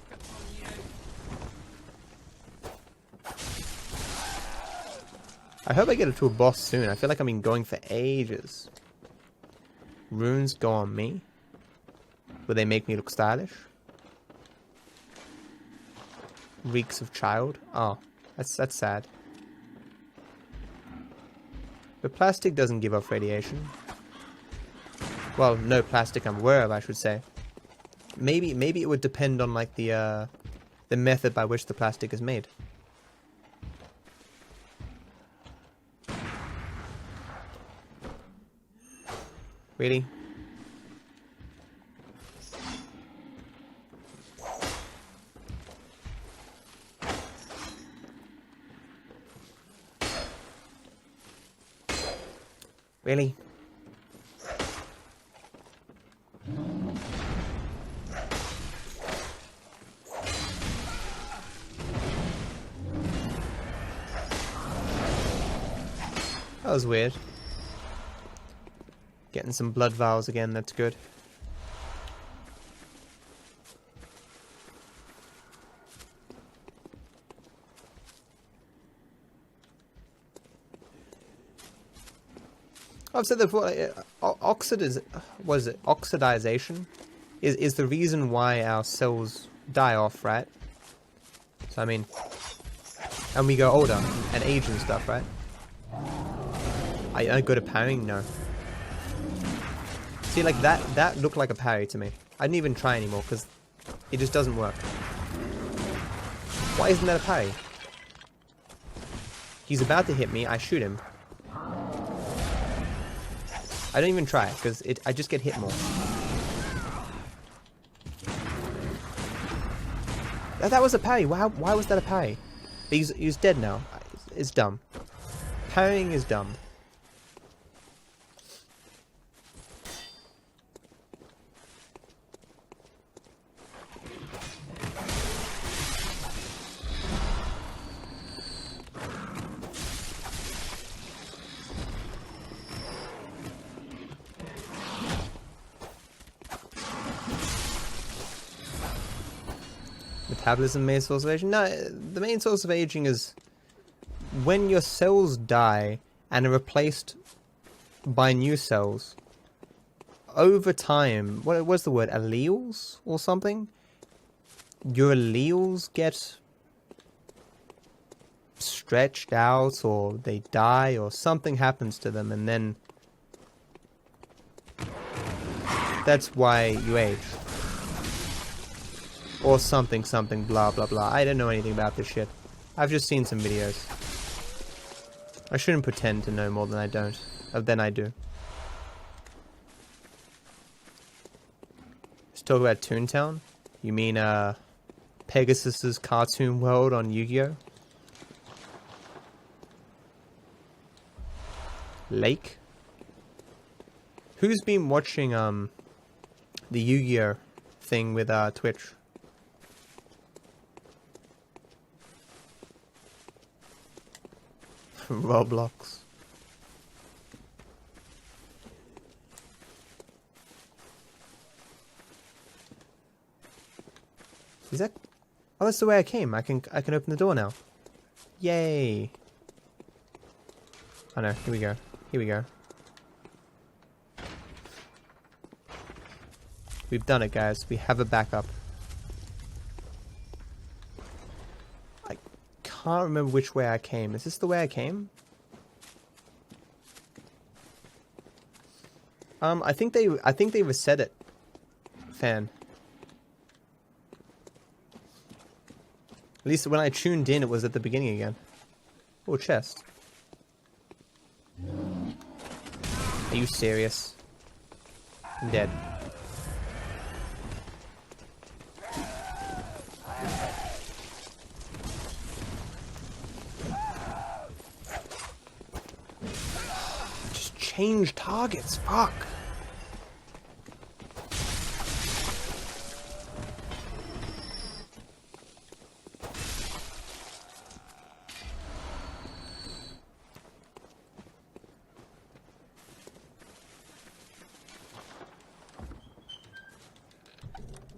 I hope I get it to a boss soon. I feel like I've been going for ages. Runes go on me. Will they make me look stylish? Reeks of child. Oh, that's sad. But plastic doesn't give off radiation. Well, no plastic I'm aware of, I should say. Maybe it would depend on like the method by which the plastic is made. Really? Really? That was weird. Getting some blood vials again, that's good. I've said that before, oxidization is the reason why our cells die off, right? So I mean, and we go older and age and stuff, right? I go to parrying? No. See, like that looked like a parry to me. I didn't even try anymore because it just doesn't work. Why isn't that a parry? He's about to hit me, I shoot him. I don't even try because I just get hit more. That was a parry. Why was that a parry? He's dead now. It's dumb. Parrying is dumb. Metabolism, main source of aging? No, the main source of aging is when your cells die and are replaced by new cells. Over time, what's the word? Alleles or something? Your alleles get stretched out, or they die, or something happens to them, and then That's why you age. Or something, blah, blah, blah. I don't know anything about this shit. I've just seen some videos. I shouldn't pretend to know more than I don't. Than I do. Let's talk about Toontown. You mean, Pegasus's cartoon world on Yu-Gi-Oh? Lake? Who's been watching, the Yu-Gi-Oh thing with, Twitch? Roblox. Is that... Oh, that's the way I came. I can open the door now. Yay. Oh no, here we go. Here we go. We've done it, guys. We have a backup. I can't remember which way I came. Is this the way I came? I think they reset it. Fan. At least when I tuned in, it was at the beginning again. Oh, chest. Are you serious? I'm dead. Just change targets, fuck.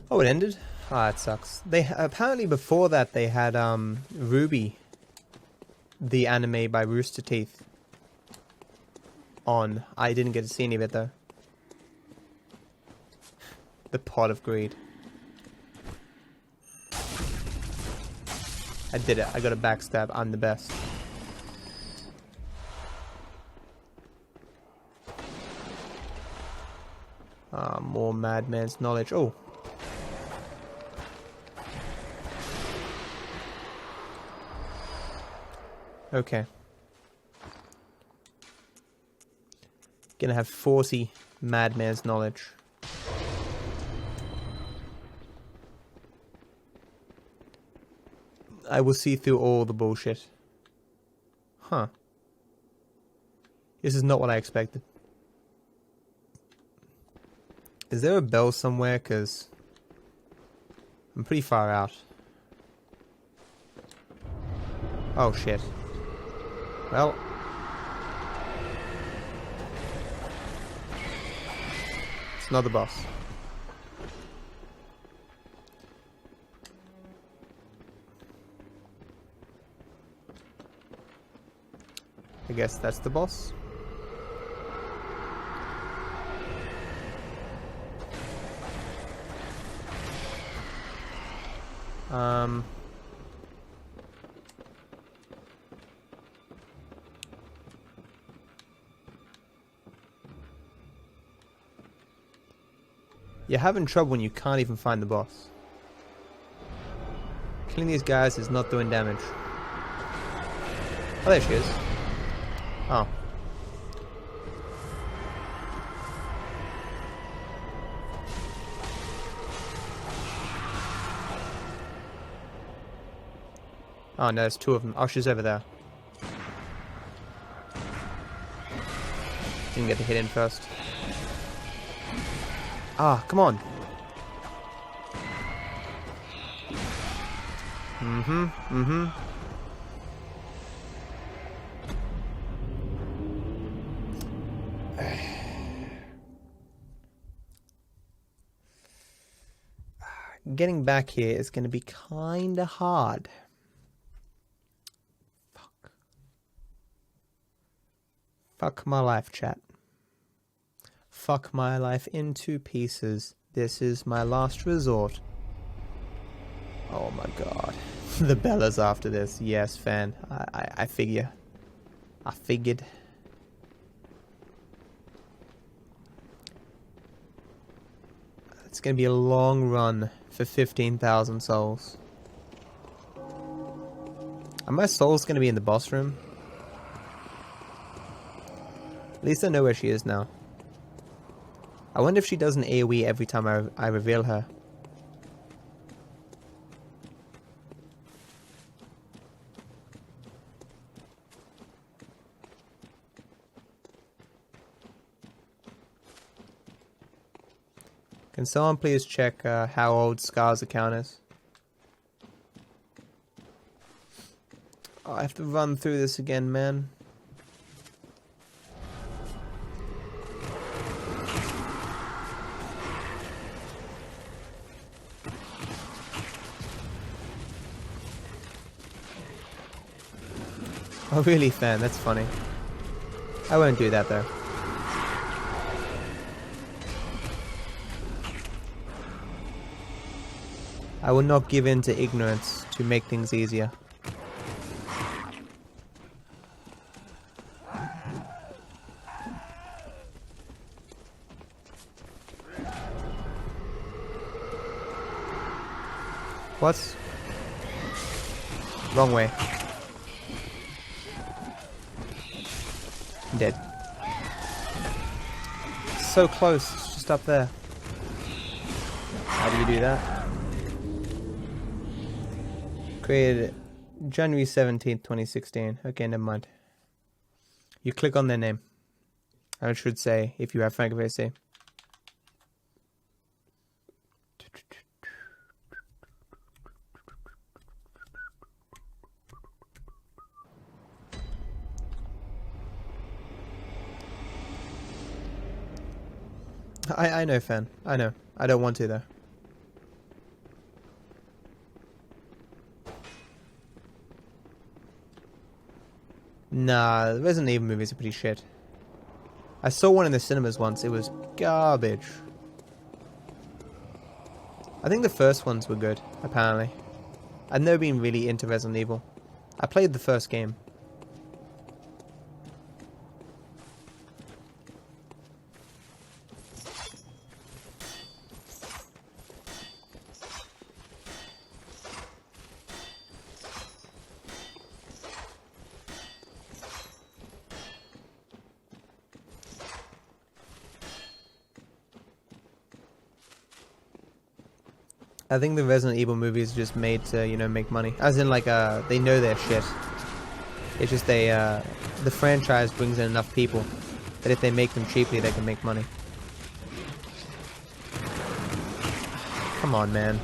Oh, it ended? Ah, it sucks. They apparently before that they had Ruby, the anime by Rooster Teeth, on. I didn't get to see any of it though. The Pot of Greed. I did it. I got a backstab. I'm the best. More madman's knowledge. Oh. Okay. Gonna have 40 madman's knowledge. I will see through all the bullshit. Huh. This is not what I expected. Is there a bell somewhere? 'Cause I'm pretty far out. Oh shit. Well. It's not the boss. I guess that's the boss. You're having trouble when you can't even find the boss. Killing these guys is not doing damage. Oh, there she is. Oh. Oh no, there's two of them. Oh, she's over there. Didn't get the hit in first. Ah, come on. Getting back here is going to be kinda hard. Fuck. Fuck my life, chat. Fuck my life into pieces. This is my last resort. Oh my god. The Bella's after this. Yes, fan. I figure. I figured. It's gonna be a long run for 15,000 souls. Are my souls gonna be in the boss room? At least I know where she is now. I wonder if she does an AoE every time I reveal her. Can someone please check how old Scar's account is? Oh, I have to run through this again, man. Oh really, fan? That's funny. I won't do that though. I will not give in to ignorance to make things easier. What? Wrong way. I'm dead. So close, it's just up there. How do you do that? Created January 17th, 2016. Okay, never mind. You click on their name. I should say, if you have FrankVC. I know, fan. I know. I don't want to, though. Nah, the Resident Evil movies are pretty shit. I saw one in the cinemas once. It was garbage. I think the first ones were good, apparently. I've never been really into Resident Evil. I played the first game. I think the Resident Evil movies are just made to, you know, make money. As in, like, they know their shit. It's just the franchise brings in enough people that if they make them cheaply, they can make money. Come on, man.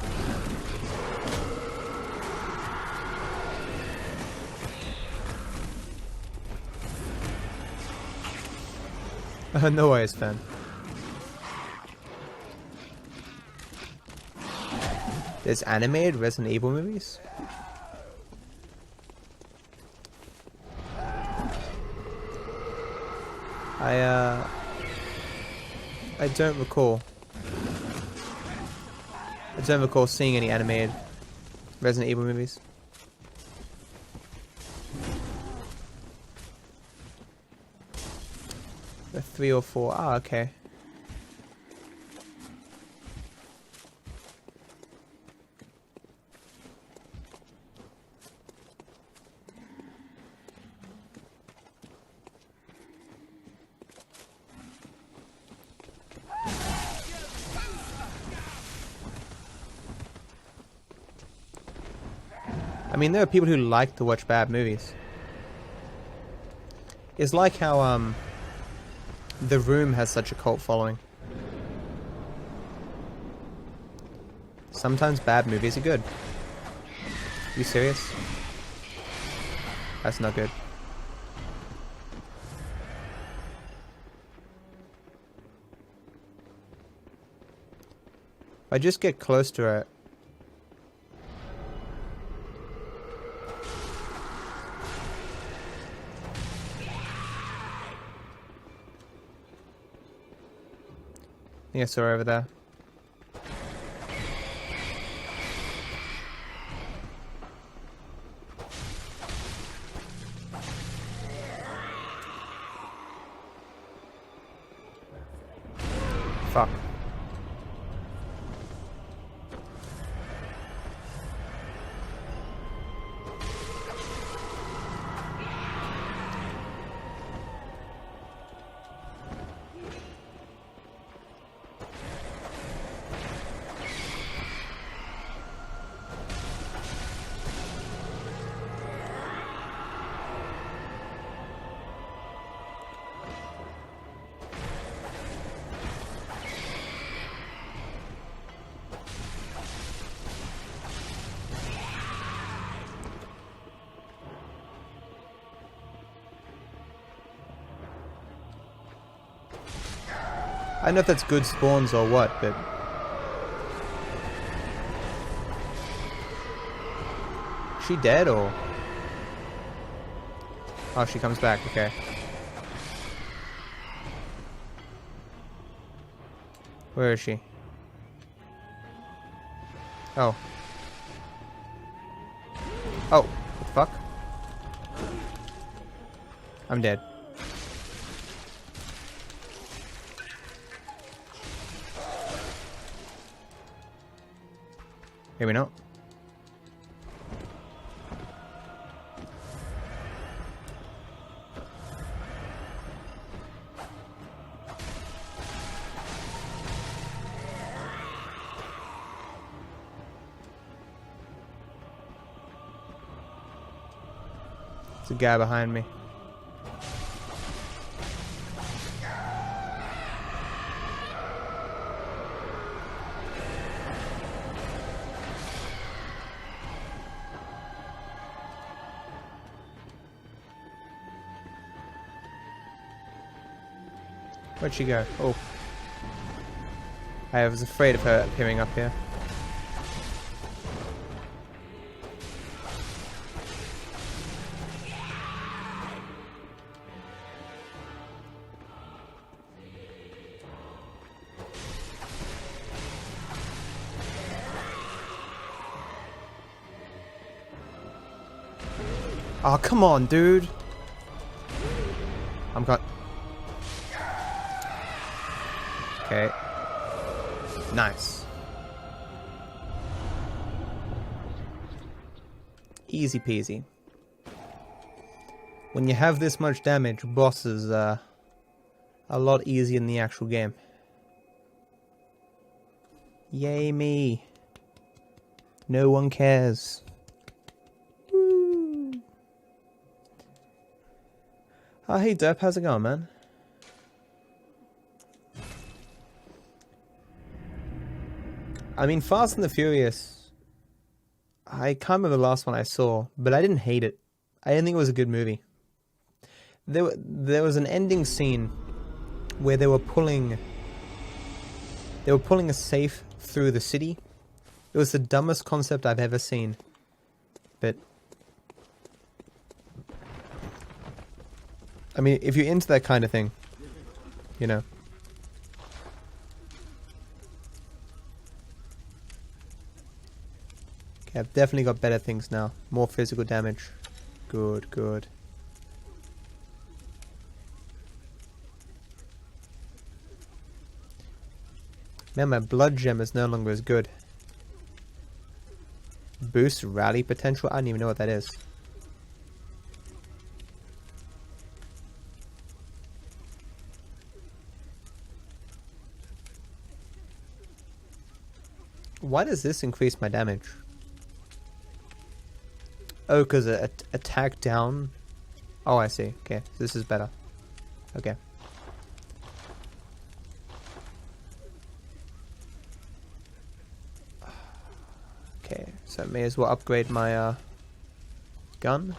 No worries, fan. There's animated Resident Evil movies? I don't recall. I don't recall seeing any animated Resident Evil movies. There are 3 or 4. Ah, okay. I mean, there are people who like to watch bad movies. It's like how, The Room has such a cult following. Sometimes bad movies are good. You serious? That's not good. If I just get close to it. I think I saw her over there. Fuck. I don't know if that's good spawns or what, but... Is she dead, or...? Oh, she comes back, okay. Where is she? Oh. Oh, what the fuck? I'm dead. Maybe not. There's a guy behind me. Where'd she go? Oh. I was afraid of her appearing up here. Oh, come on, dude. I'm got... Okay. Nice. Easy peasy. When you have this much damage, boss is a lot easier in the actual game. Yay me. No one cares. Woo. Oh, hey Derp, how's it going, man? I mean, Fast and the Furious, I can't remember the last one I saw, but I didn't hate it. I didn't think it was a good movie. There was an ending scene where they were pulling a safe through the city. It was the dumbest concept I've ever seen. But I mean, if you're into that kind of thing, you know. Okay, I've definitely got better things now. More physical damage. Good, good. Man, my blood gem is no longer as good. Boost rally potential? I don't even know what that is. Why does this increase my damage? Oh, because attack down. Oh, I see. Okay, this is better. Okay. Okay, so I may as well upgrade my gun.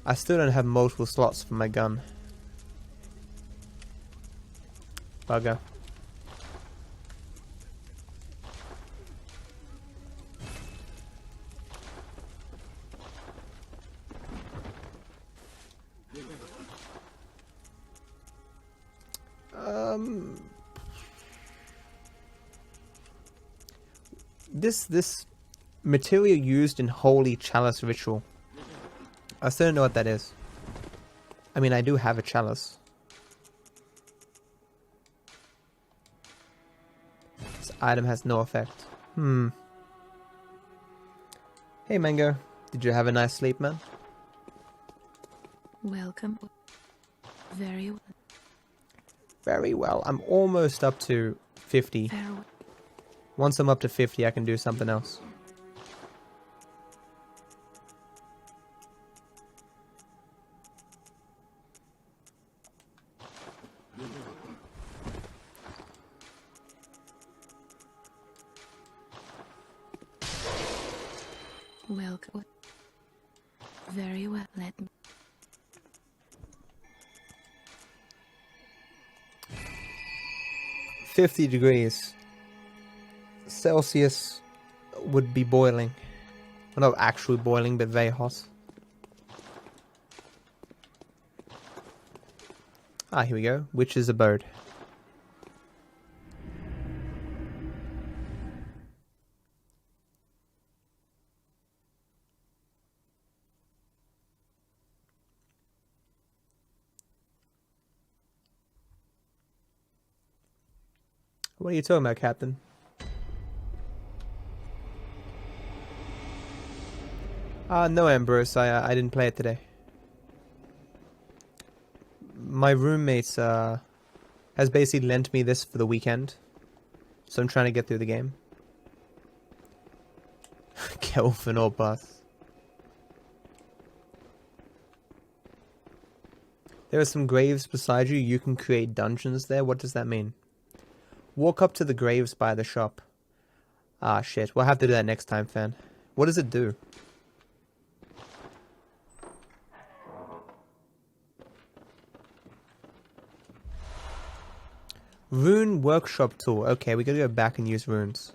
I still don't have multiple slots for my gun. Bugger. This material used in Holy Chalice Ritual. I still don't know what that is. I mean, I do have a chalice. This item has no effect. Hey Mango, did you have a nice sleep, man? Welcome. Very well. Very well. I'm almost up to 50. Farewell. Once I'm up to 50, I can do something else. Welcome. Very well. Let me. 50 degrees Celsius would be boiling. Well, not actually boiling, but very hot. Ah, here we go. Which is a bird. What are you talking about, Captain? No, Ambrose. I didn't play it today. My roommate has basically lent me this for the weekend, so I'm trying to get through the game. Kelvin or bust. There are some graves beside you. You can create dungeons there. What does that mean? Walk up to the graves by the shop. Ah, shit. We'll have to do that next time, fan. What does it do? Rune workshop tool. Okay, we gotta go back and use runes.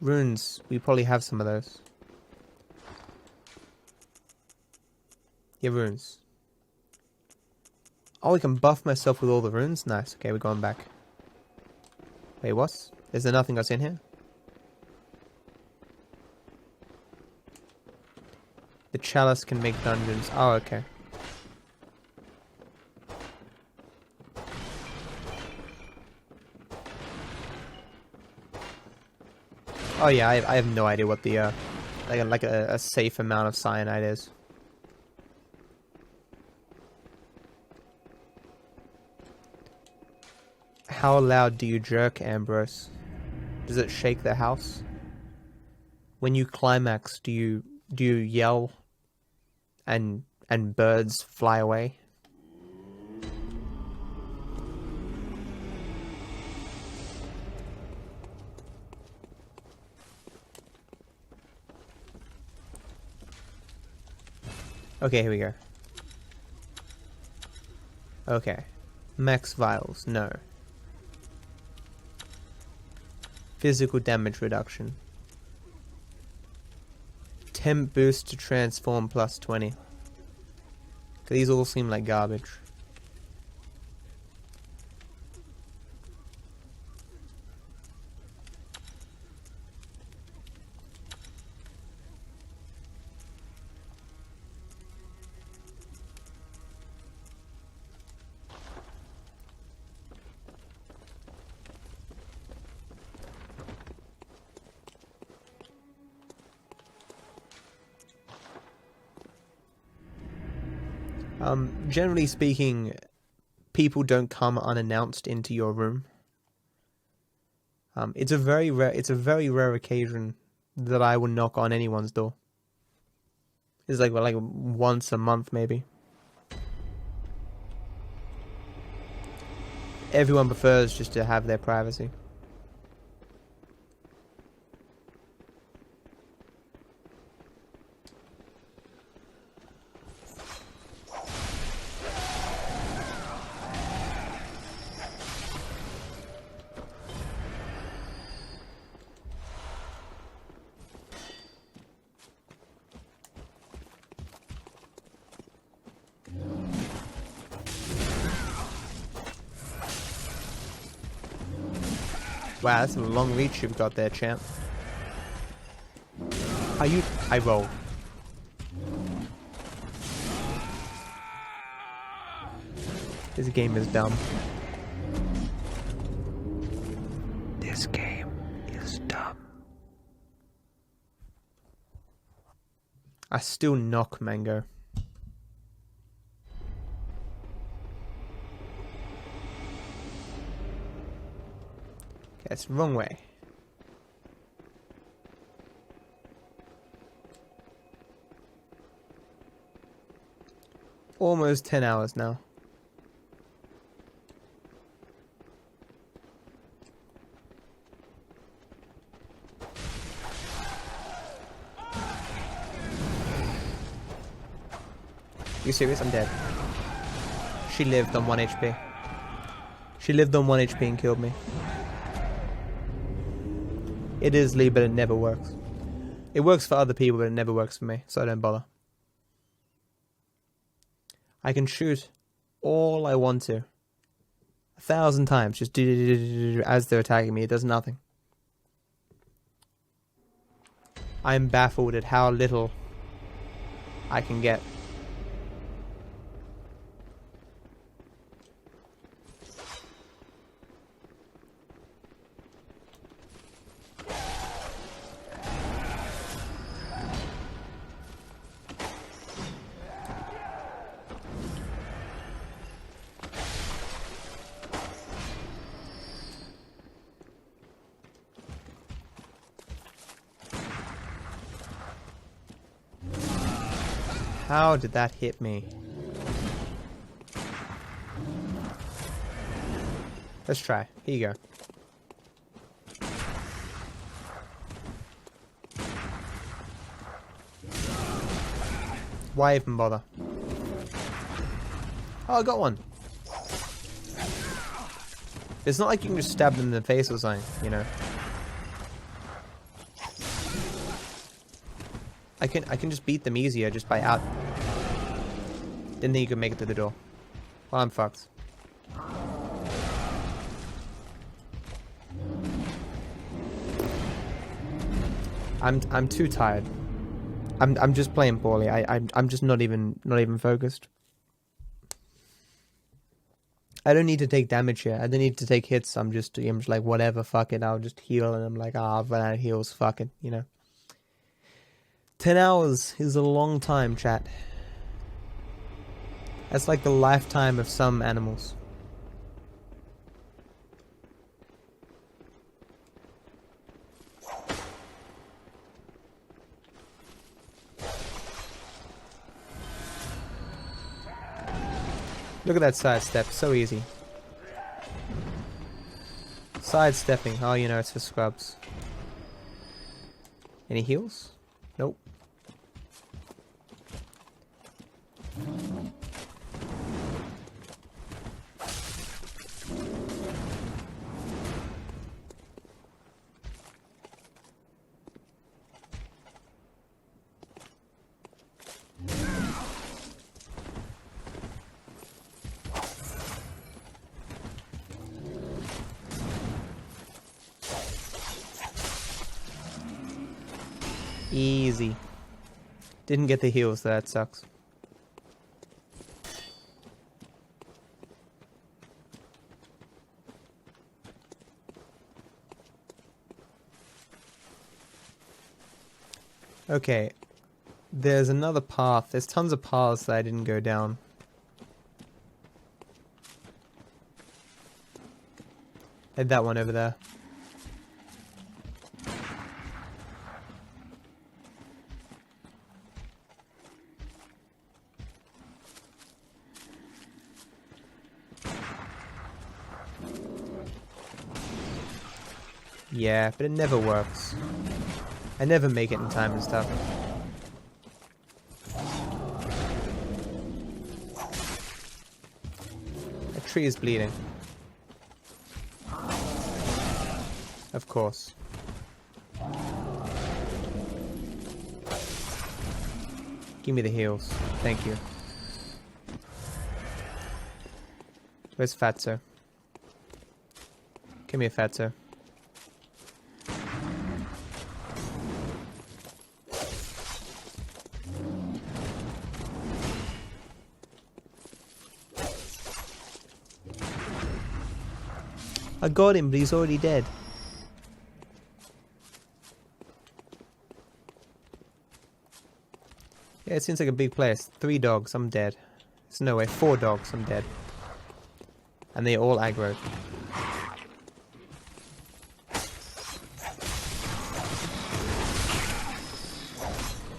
Runes. We probably have some of those. Yeah, runes. Oh, we can buff myself with all the runes? Nice. Okay, we're going back. Wait, what? Is there nothing else in here? The chalice can make dungeons. Oh, okay. Oh yeah, I have no idea what the like a safe amount of cyanide is. How loud do you jerk, Ambrose? Does it shake the house? When you climax, do you yell and birds fly away? Okay, here we go. Okay. Max vials, no. Physical damage reduction. Temp boost to transform plus 20. These all seem like garbage. Generally speaking, people don't come unannounced into your room. It's a very rare occasion that I will knock on anyone's door. It's like once a month maybe. Everyone prefers just to have their privacy. Wow, that's a long reach you've got there, champ. Are you... I roll. This game is dumb. This game is dumb. I still knock Mango. That's the wrong way. Almost 10 hours now. You serious? I'm dead. She lived on 1 HP. She lived on 1 HP and killed me. It is Lee, but it never works. It works for other people, but it never works for me, so I don't bother. I can shoot all I want to. 1,000 times, just as they're attacking me. It does nothing. I'm baffled at how little I can get. How did that hit me? Let's try. Here you go. Why even bother? Oh, I got one. It's not like you can just stab them in the face or something, you know. I can just beat them easier just by out. Didn't think you could make it to the door. Well, I'm fucked. I'm too tired. I'm just playing poorly. I'm just not even focused. I don't need to take damage here. I don't need to take hits. I'm just like, whatever, fuck it. I'll just heal, and I'm like, I've run out of heals. Fuck it, you know. 10 hours is a long time, chat. That's like the lifetime of some animals. Look at that sidestep, so easy. Sidestepping, oh, you know, it's for scrubs. Any heals? Nope. Easy. Didn't get the heals, that sucks. Okay. There's another path. There's tons of paths that I didn't go down. Head that one over there. Yeah, but it never works. I never make it in time and stuff. A tree is bleeding. Of course. Give me the heals. Thank you. Where's Fatso? Come here, Fatso. I got him, but he's already dead. Yeah, it seems like a big place. 3 dogs, I'm dead. There's no way. 4 dogs, I'm dead. And they're all aggro.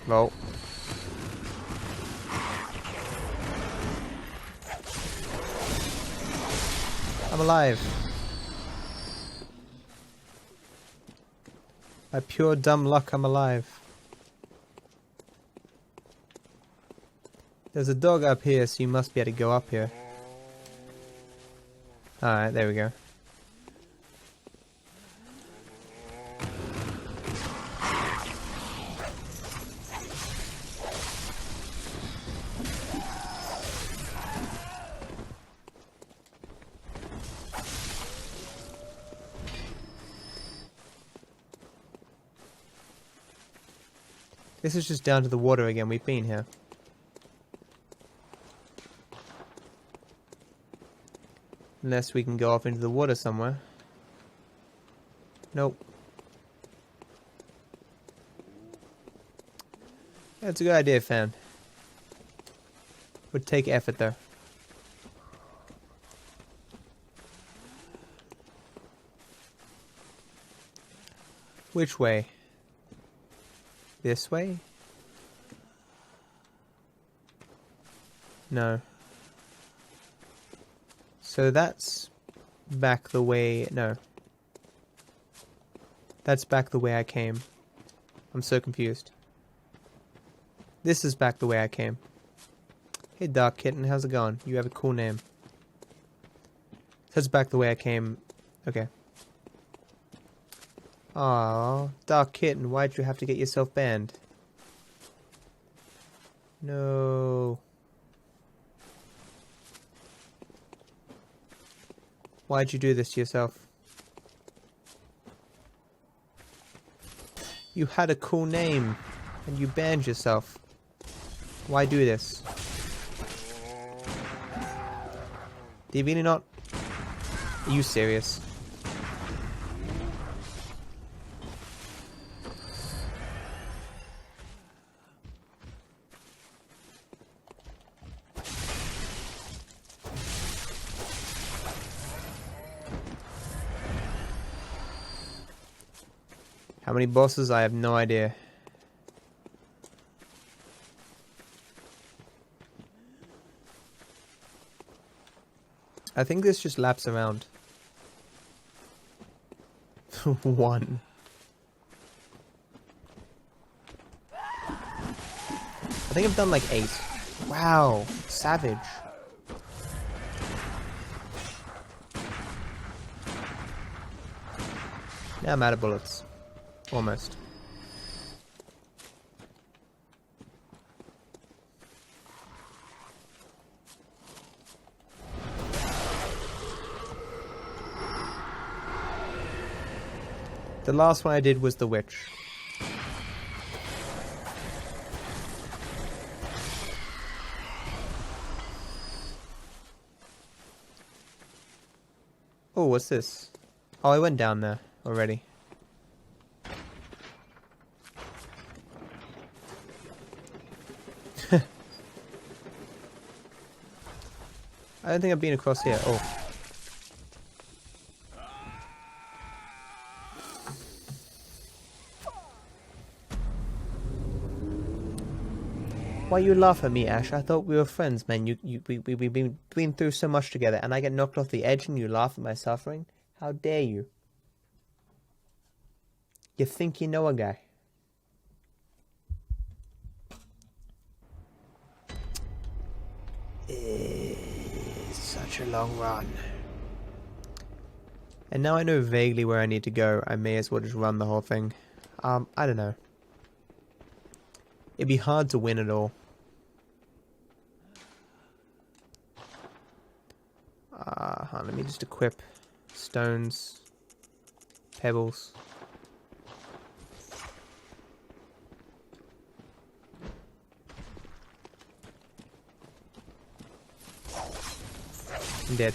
Roll. I'm alive. By pure dumb luck, I'm alive. There's a dog up here, so you must be able to go up here. Alright, there we go. This is just down to the water again. We've been here. Unless we can go off into the water somewhere. Nope. That's a good idea, fam. Would take effort though. Which way? This way? No. So that's back the way... No. That's back the way I came. I'm so confused. This is back the way I came. Hey Dark Kitten, how's it going? You have a cool name. That's back the way I came. Okay. Aww, Dark Kitten, why'd you have to get yourself banned? No. Why'd you do this to yourself? You had a cool name, and you banned yourself. Why do this? Do you really not? Are you serious? How many bosses? I have no idea. I think this just laps around. One. I think I've done like 8. Wow, savage. Now I'm out of bullets. Almost. The last one I did was the witch. Oh, what's this? Oh, I went down there already. I don't think I've been across here. Oh. Why you laugh at me, Ash? I thought we were friends, man. We've been through so much together, and I get knocked off the edge and you laugh at my suffering? How dare you? You think you know a guy. It's such a long run. And now I know vaguely where I need to go. I may as well just run the whole thing. I don't know. It'd be hard to win it all. Let me just equip stones, pebbles. I'm dead.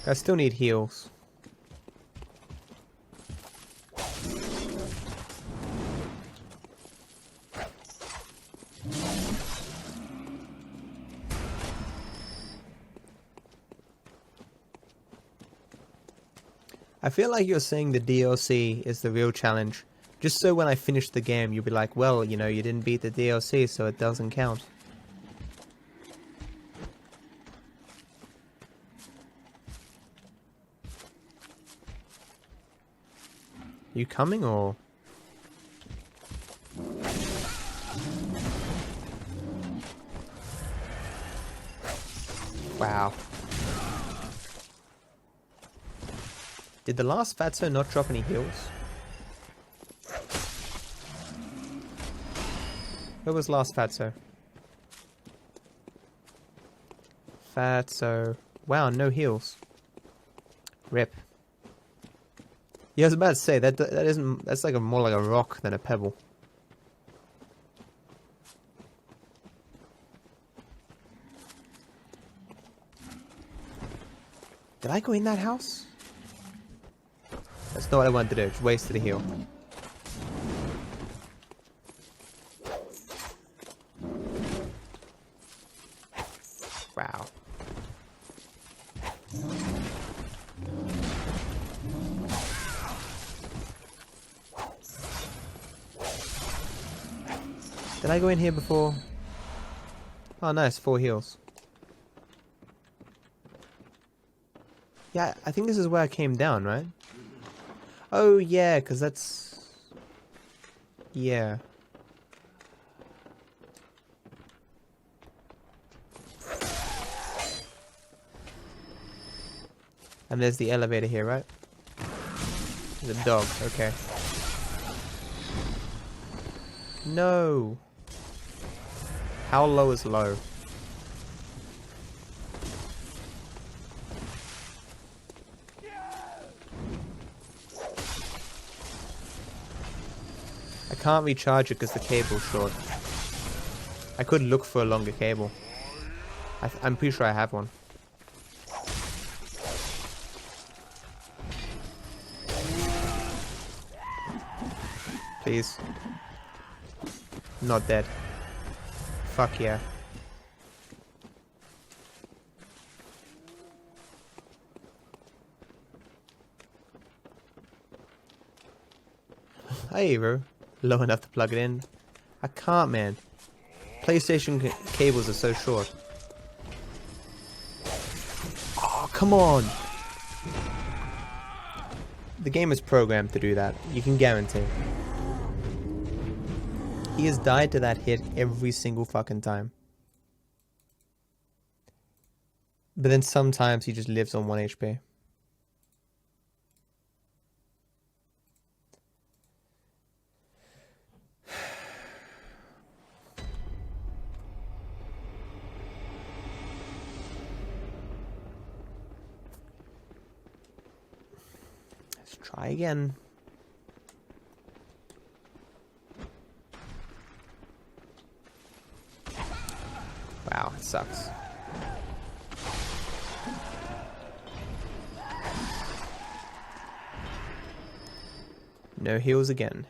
I still need heals. I feel like you're saying the DLC is the real challenge. Just so when I finish the game, you'll be like, well, you know, you didn't beat the DLC, so it doesn't count. You coming, or...? Wow. Did the last Fatso not drop any heals? Where was last Fatso? Fatso. Wow, no heals. Rip. Yeah, I was about to say that isn't. That's like more like a rock than a pebble. Did I go in that house? That's not what I wanted to do. Just wasted a heal. Wow. Did I go in here before? Oh, nice. 4 heals. Yeah, I think this is where I came down, right? Oh, yeah, because that's... Yeah. And there's the elevator here, right? There's a dog, okay. No! How low is low? I can't recharge it because the cable's short. I could look for a longer cable. I'm pretty sure I have one. Please. Not dead. Fuck yeah. Hey, bro. Low enough to plug it in. I can't, man. PlayStation cables are so short. Oh, come on. The game is programmed to do that. You can guarantee. He has died to that hit every single fucking time. But then sometimes he just lives on 1 HP. Let's try again. Wow, it sucks. No heals again.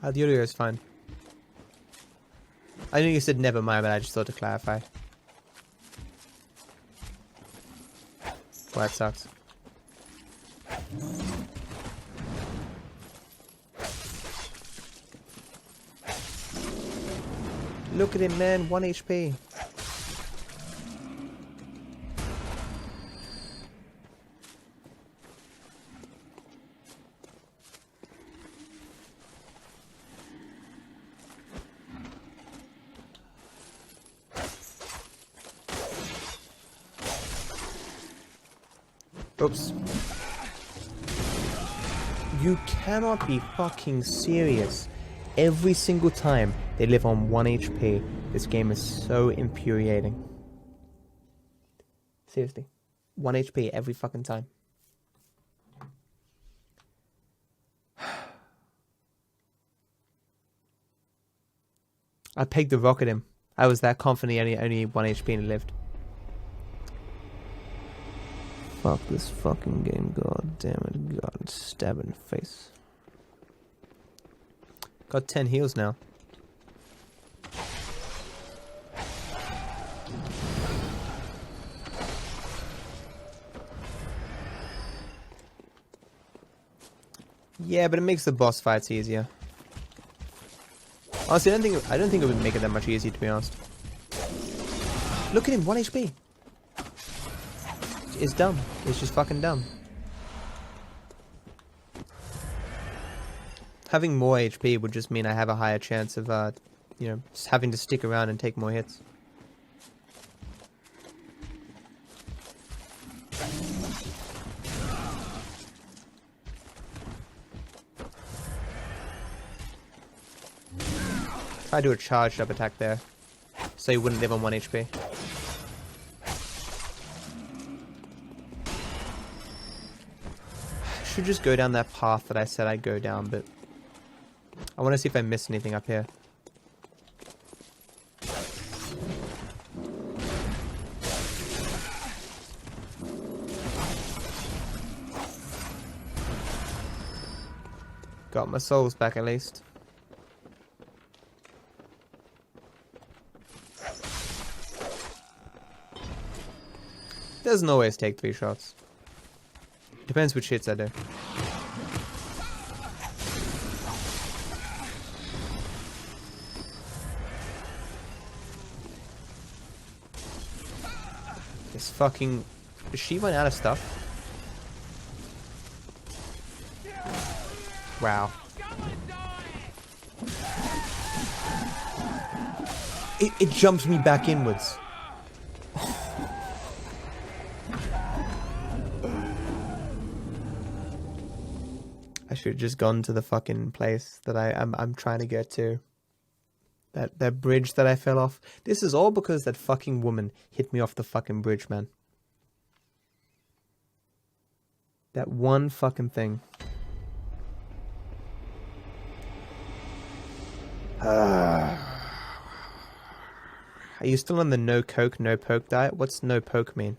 The audio is fine. I know you said never mind, but I just thought to clarify. Well, that sucks. Look at him, man. 1 HP. Oops. You cannot be fucking serious. Every single time they live on 1 HP. This game is so infuriating. Seriously. 1 HP every fucking time. I pegged the rock at him. I was that confident he only 1 HP and he lived. Fuck this fucking game, god damn it, god, stab it in the face. Got 10 heals now. Yeah, but it makes the boss fights easier. Honestly, I don't think it would make it that much easier, to be honest. Look at him, 1 HP. It's dumb. It's just fucking dumb. Having more HP would just mean I have a higher chance of, you know, just having to stick around and take more hits. Try to do a charged up attack there, so he wouldn't live on 1 HP. I should just go down that path that I said I'd go down, but I want to see if I missed anything up here. Got my souls back at least. Doesn't always take 3 shots. Depends which hits I do. This fucking... Does she run out of stuff? Wow. It jumps me back inwards. I should have just gone to the fucking place that I'm trying to get to. That bridge that I fell off. This is all because that fucking woman hit me off the fucking bridge, man. That one fucking thing. Are you still on the no coke, no poke diet? What's no poke mean?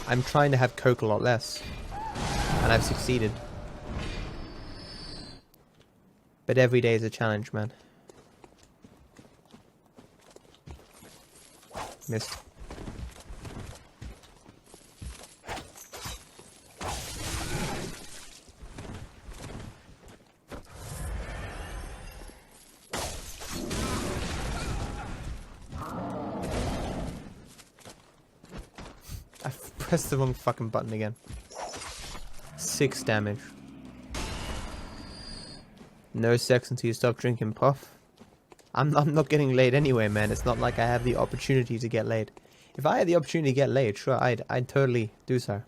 I'm trying to have coke a lot less. And I've succeeded. But every day is a challenge, man. Missed. I've pressed the wrong fucking button again. 6 damage. No sex until you stop drinking puff. I'm not getting laid anyway, man. It's not like I have the opportunity to get laid. If I had the opportunity to get laid, sure, I'd totally do so.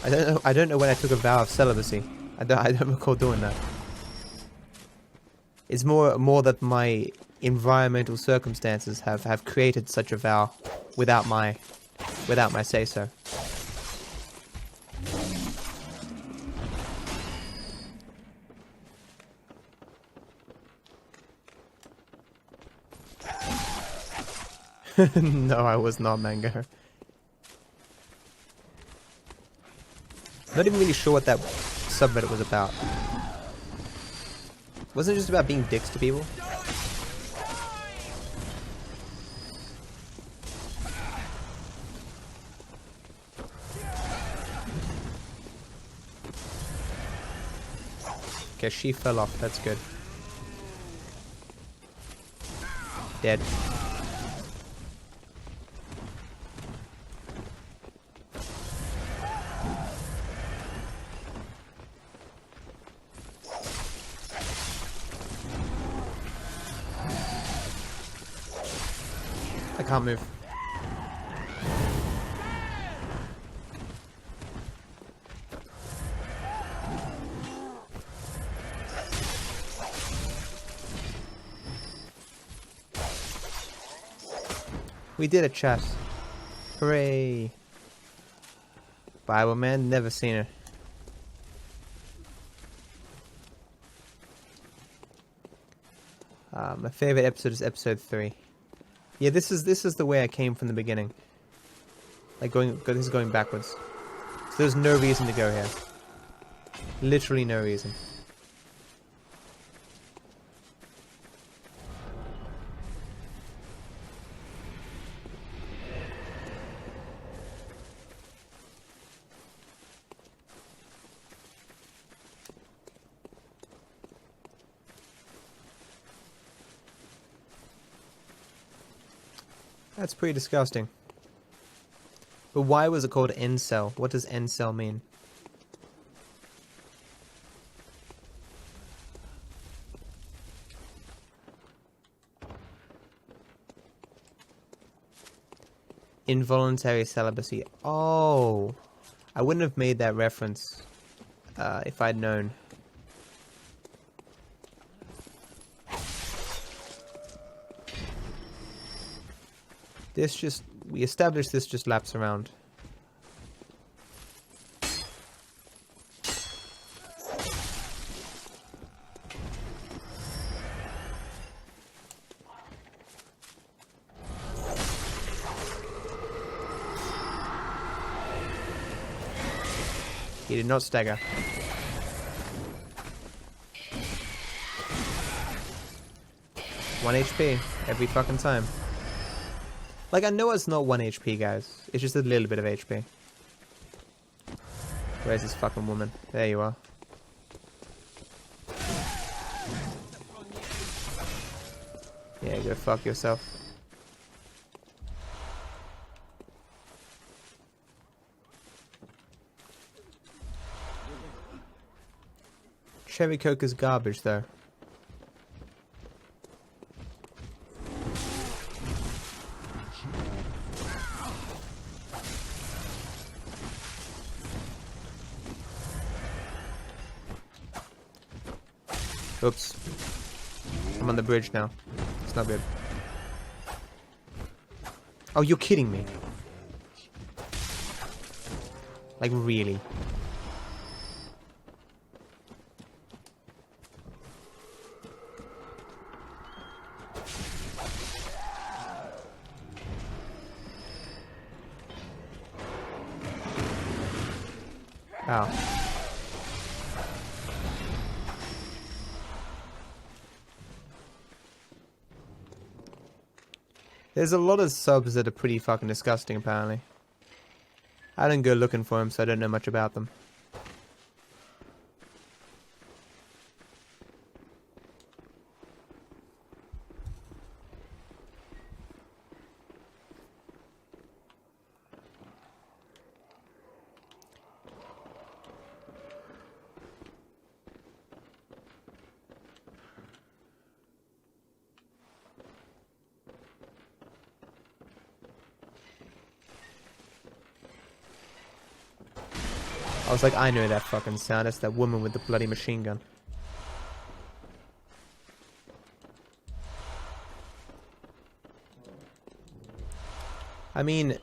I don't know when I took a vow of celibacy. I don't recall doing that. It's more that my environmental circumstances have created such a vow without my say so. No, I was not, Mango. Not even really sure what that subreddit was about. Wasn't it just about being dicks to people? Okay, she fell off. That's good. Dead. I can't move. We did it, chat. Hooray. Bible man, never seen her. My favorite episode is episode 3. Yeah, this is the way I came from the beginning. Like this is going backwards. So there's no reason to go here. Literally no reason. That's pretty disgusting. But why was it called incel? What does incel mean? Involuntary celibacy. Oh, I wouldn't have made that reference if I'd known. We established this just laps around. He did not stagger. One HP every fucking time. Like, I know it's not 1 HP, guys. It's just a little bit of HP. Where's this fucking woman? There you are. Yeah, go fuck yourself. Cherry Coke is garbage, though. Oops. I'm on the bridge now. It's not good. Oh, you're kidding me. Like, really? Ow. There's a lot of subs that are pretty fucking disgusting, apparently. I didn't go looking for them, so I don't know much about them. I was like, I know that fucking sound. It's that woman with the bloody machine gun. I mean,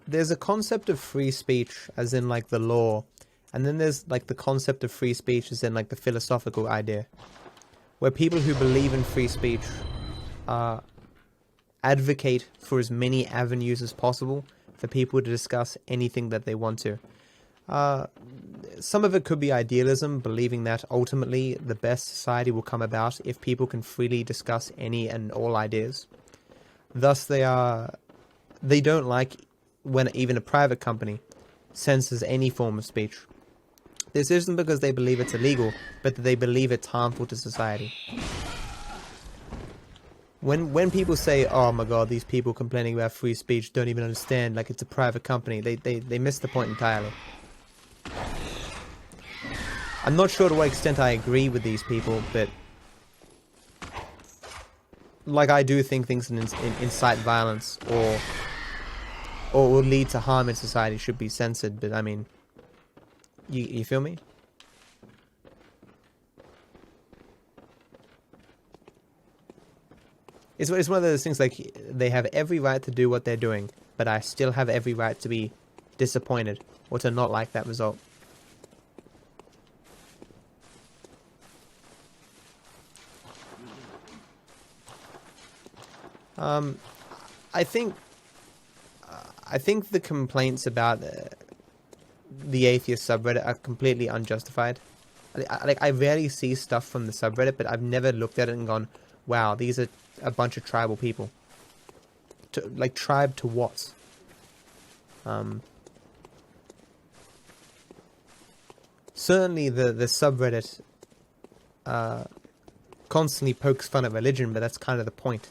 there's a concept of free speech, as in, like, the law. And then there's, like, the concept of free speech, as in, like, the philosophical idea. Where people who believe in free speech advocate for as many avenues as possible for people to discuss anything that they want to. Some of it could be idealism, believing that ultimately the best society will come about if people can freely discuss any and all ideas. Thus, they don't like when even a private company censors any form of speech. This isn't because they believe it's illegal, but that they believe it's harmful to society. When people say, oh my god, these people complaining about free speech don't even understand, like it's a private company, they miss the point entirely. I'm not sure to what extent I agree with these people, but like I do think things that incite violence or will lead to harm in society should be censored, but I mean, you feel me? It's one of those things, like, they have every right to do what they're doing, but I still have every right to be disappointed or to not like that result. I think the complaints about the atheist subreddit are completely unjustified. I rarely see stuff from the subreddit, but I've never looked at it and gone, wow, these are a bunch of tribal people. Like, tribe to what? Certainly the subreddit constantly pokes fun at religion, but that's kind of the point.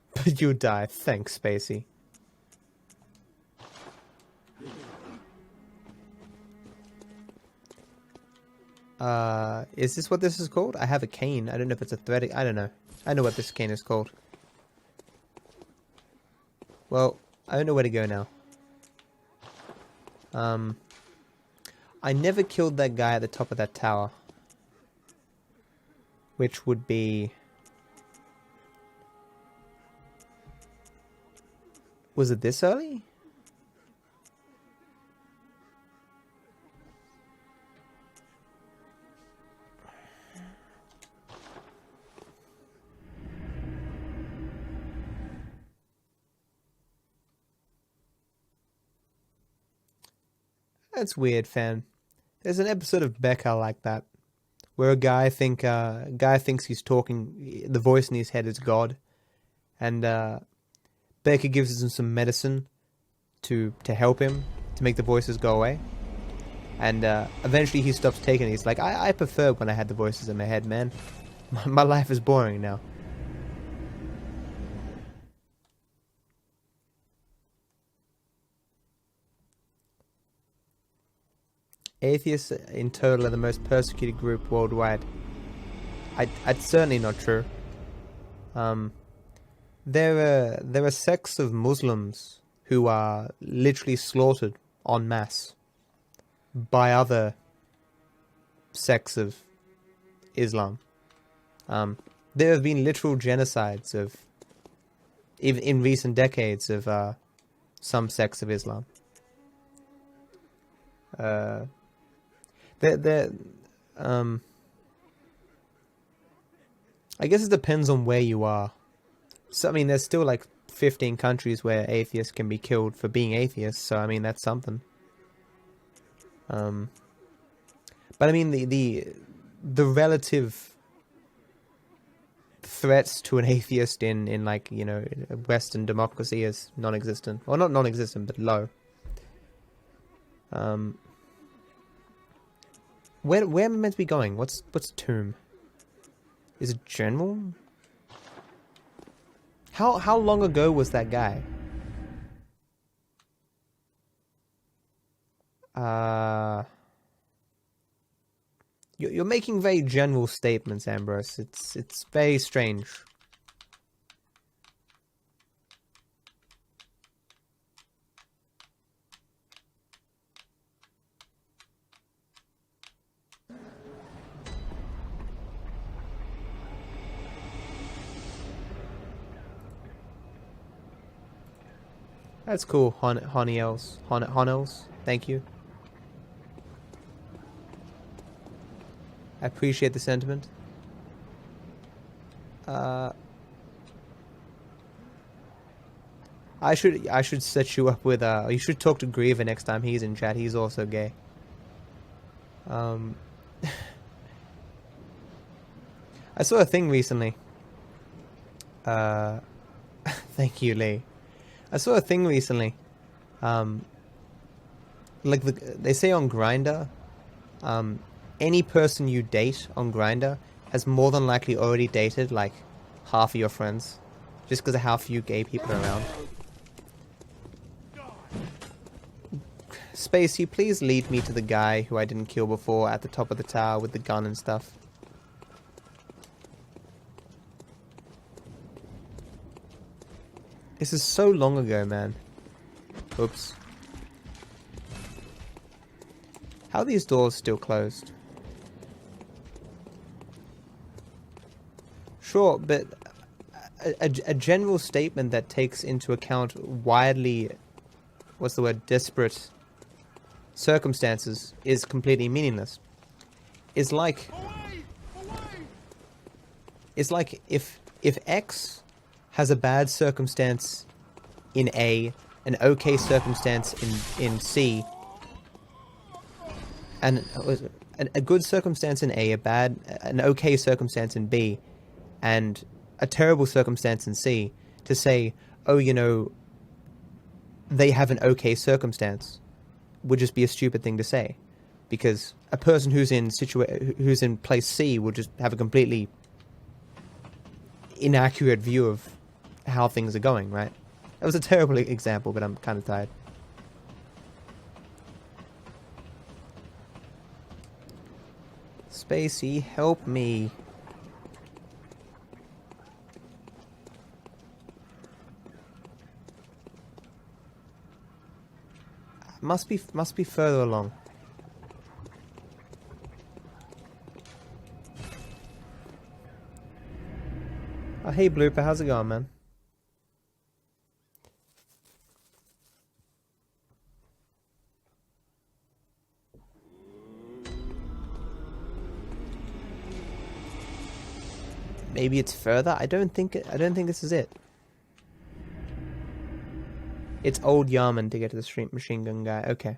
But you die. Thanks, Spacey. Is this what this is called? I have a cane. I don't know if it's a thread. I don't know. I know what this cane is called. Well, I don't know where to go now. I never killed that guy at the top of that tower. Which would be... Was it this early? That's weird, fam. There's an episode of Becca like that, where a guy thinks he's talking. The voice in his head is God, and Becca gives him some medicine to help him to make the voices go away, and eventually he stops taking it. He's like, I prefer when I had the voices in my head, man. My life is boring now. Atheists in total are the most persecuted group worldwide. It's certainly not true. There are sects of Muslims who are literally slaughtered en masse by other sects of Islam. There have been literal genocides of, even in recent decades, of some sects of Islam. I guess it depends on where you are. So, I mean, there's still like 15 countries where atheists can be killed for being atheists, so I mean, that's something. But I mean, the relative threats to an atheist in like, you know, Western democracy is non-existent. Well, not non-existent, but low. Where am I meant to be going? What's tomb? Is it general? How long ago was that guy? You're making very general statements, Ambrose. It's very strange. That's cool, Honels. Thank you. I appreciate the sentiment. I should set you up with you should talk to Griever next time he's in chat. He's also gay. I saw a thing recently. Thank you, Lee. I saw a thing recently. Like they say on Grindr, any person you date on Grindr has more than likely already dated like half of your friends, just because of how few gay people are around. Spacey, please lead me to the guy who I didn't kill before at the top of the tower with the gun and stuff. This is so long ago, man. Oops. How are these doors still closed? Sure, but a general statement that takes into account widely, what's the word, disparate circumstances is completely meaningless. It's like if X has a bad circumstance in A, an okay circumstance in C, and a good circumstance in A, an okay circumstance in B, and a terrible circumstance in C, to say, oh, you know, they have an okay circumstance, would just be a stupid thing to say, because a person who's in place C would just have a completely inaccurate view of how things are going, right? That was a terrible example, but I'm kind of tired. Spacey, help me. Must be further along. Oh, hey Blooper, how's it going, man? Maybe it's further. I don't think this is it. It's old Yharnam to get to the street machine gun guy. Okay.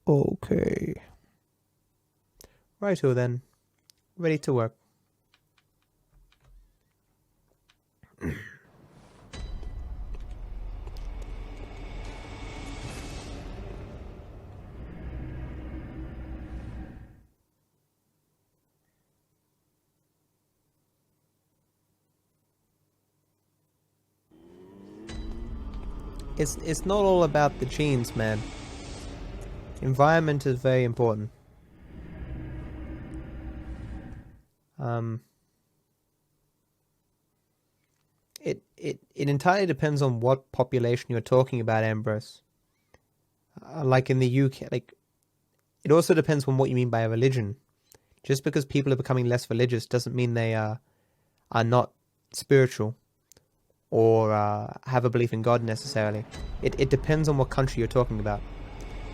Okay. Righto then. Ready to work. It's not all about the genes, man. Environment is very important. It entirely depends on what population you're talking about, Ambrose. Like in the UK, like it also depends on what you mean by a religion. Just because people are becoming less religious doesn't mean they are not spiritual or have a belief in God necessarily. It depends on what country you're talking about.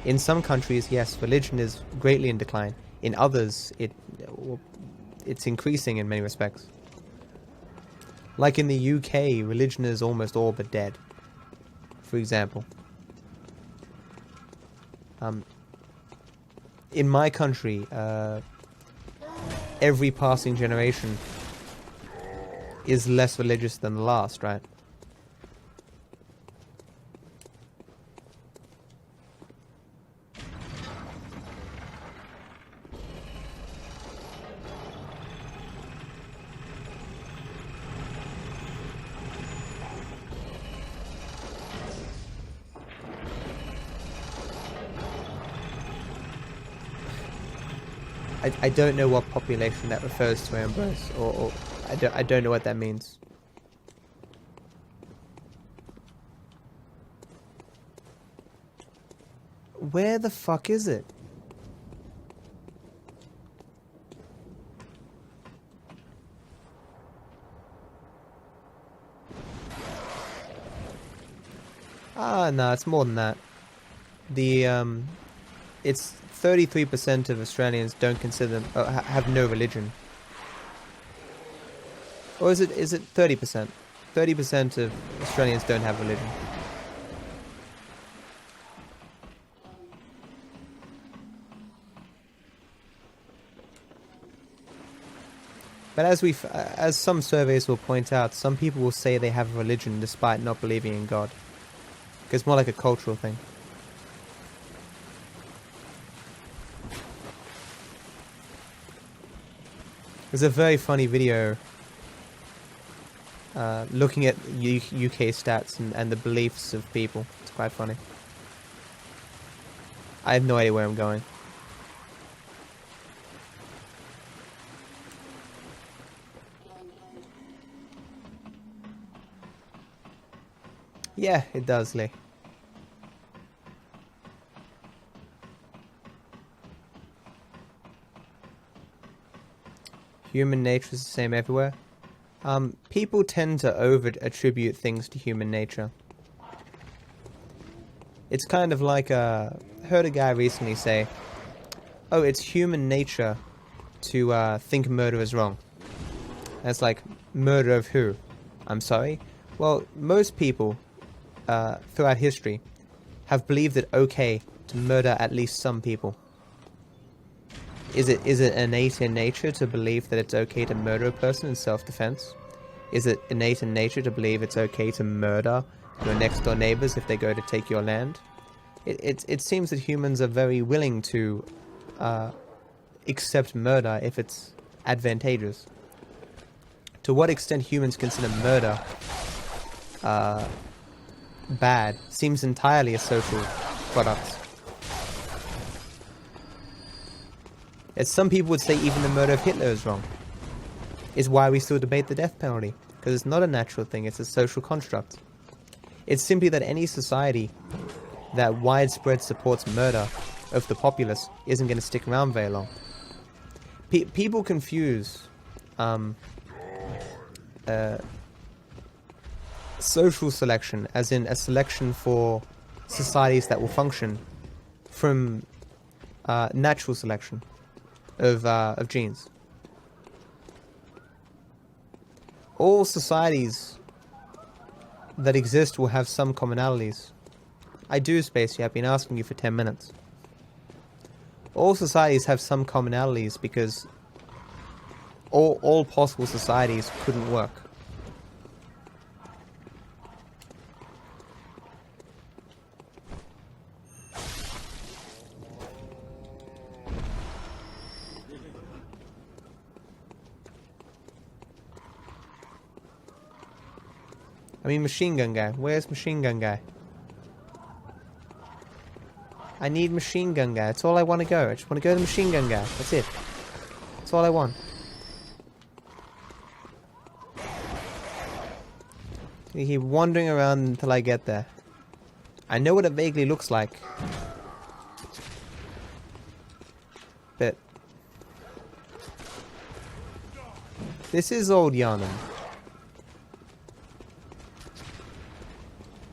In some countries, yes, religion is greatly in decline. In others, it's increasing in many respects. Like in the UK, religion is almost all but dead, for example. In my country, every passing generation is less religious than the last, right? I don't know what population that refers to, Ambrose, or I don't know what that means. Where the fuck is it? Ah, no, it's more than that. It's 33% of Australians don't consider have no religion. Or is it 30%? 30% of Australians don't have religion. But as some surveys will point out, some people will say they have a religion despite not believing in God. It's more like a cultural thing. There's a very funny video looking at UK stats and the beliefs of people. It's quite funny. I have no idea where I'm going. Yeah, it does, Lee. Human nature is the same everywhere. People tend to over-attribute things to human nature. It's kind of like heard a guy recently say, oh, it's human nature to think murder is wrong. And it's like, murder of who? I'm sorry? Well, most people throughout history have believed it okay to murder at least some people. Is it innate in nature to believe that it's okay to murder a person in self-defense? Is it innate in nature to believe it's okay to murder your next door neighbors if they go to take your land? It seems that humans are very willing to accept murder if it's advantageous. To what extent humans consider murder bad seems entirely a social product. As some people would say, even the murder of Hitler is wrong. Is why we still debate the death penalty, because it's not a natural thing, it's a social construct. It's simply that any society that widespread supports murder of the populace isn't going to stick around very long. People confuse social selection, as in a selection for societies that will function, from natural selection of genes. All societies that exist will have some commonalities. I do, Spacey, I've been asking you for 10 minutes. All societies have some commonalities because all possible societies couldn't work. I mean, machine gun guy. Where's machine gun guy? I need machine gun guy. That's all I want to go. I just want to go to machine gun guy. That's it. That's all I want. You keep wandering around until I get there. I know what it vaguely looks like. But this is old Yharnam.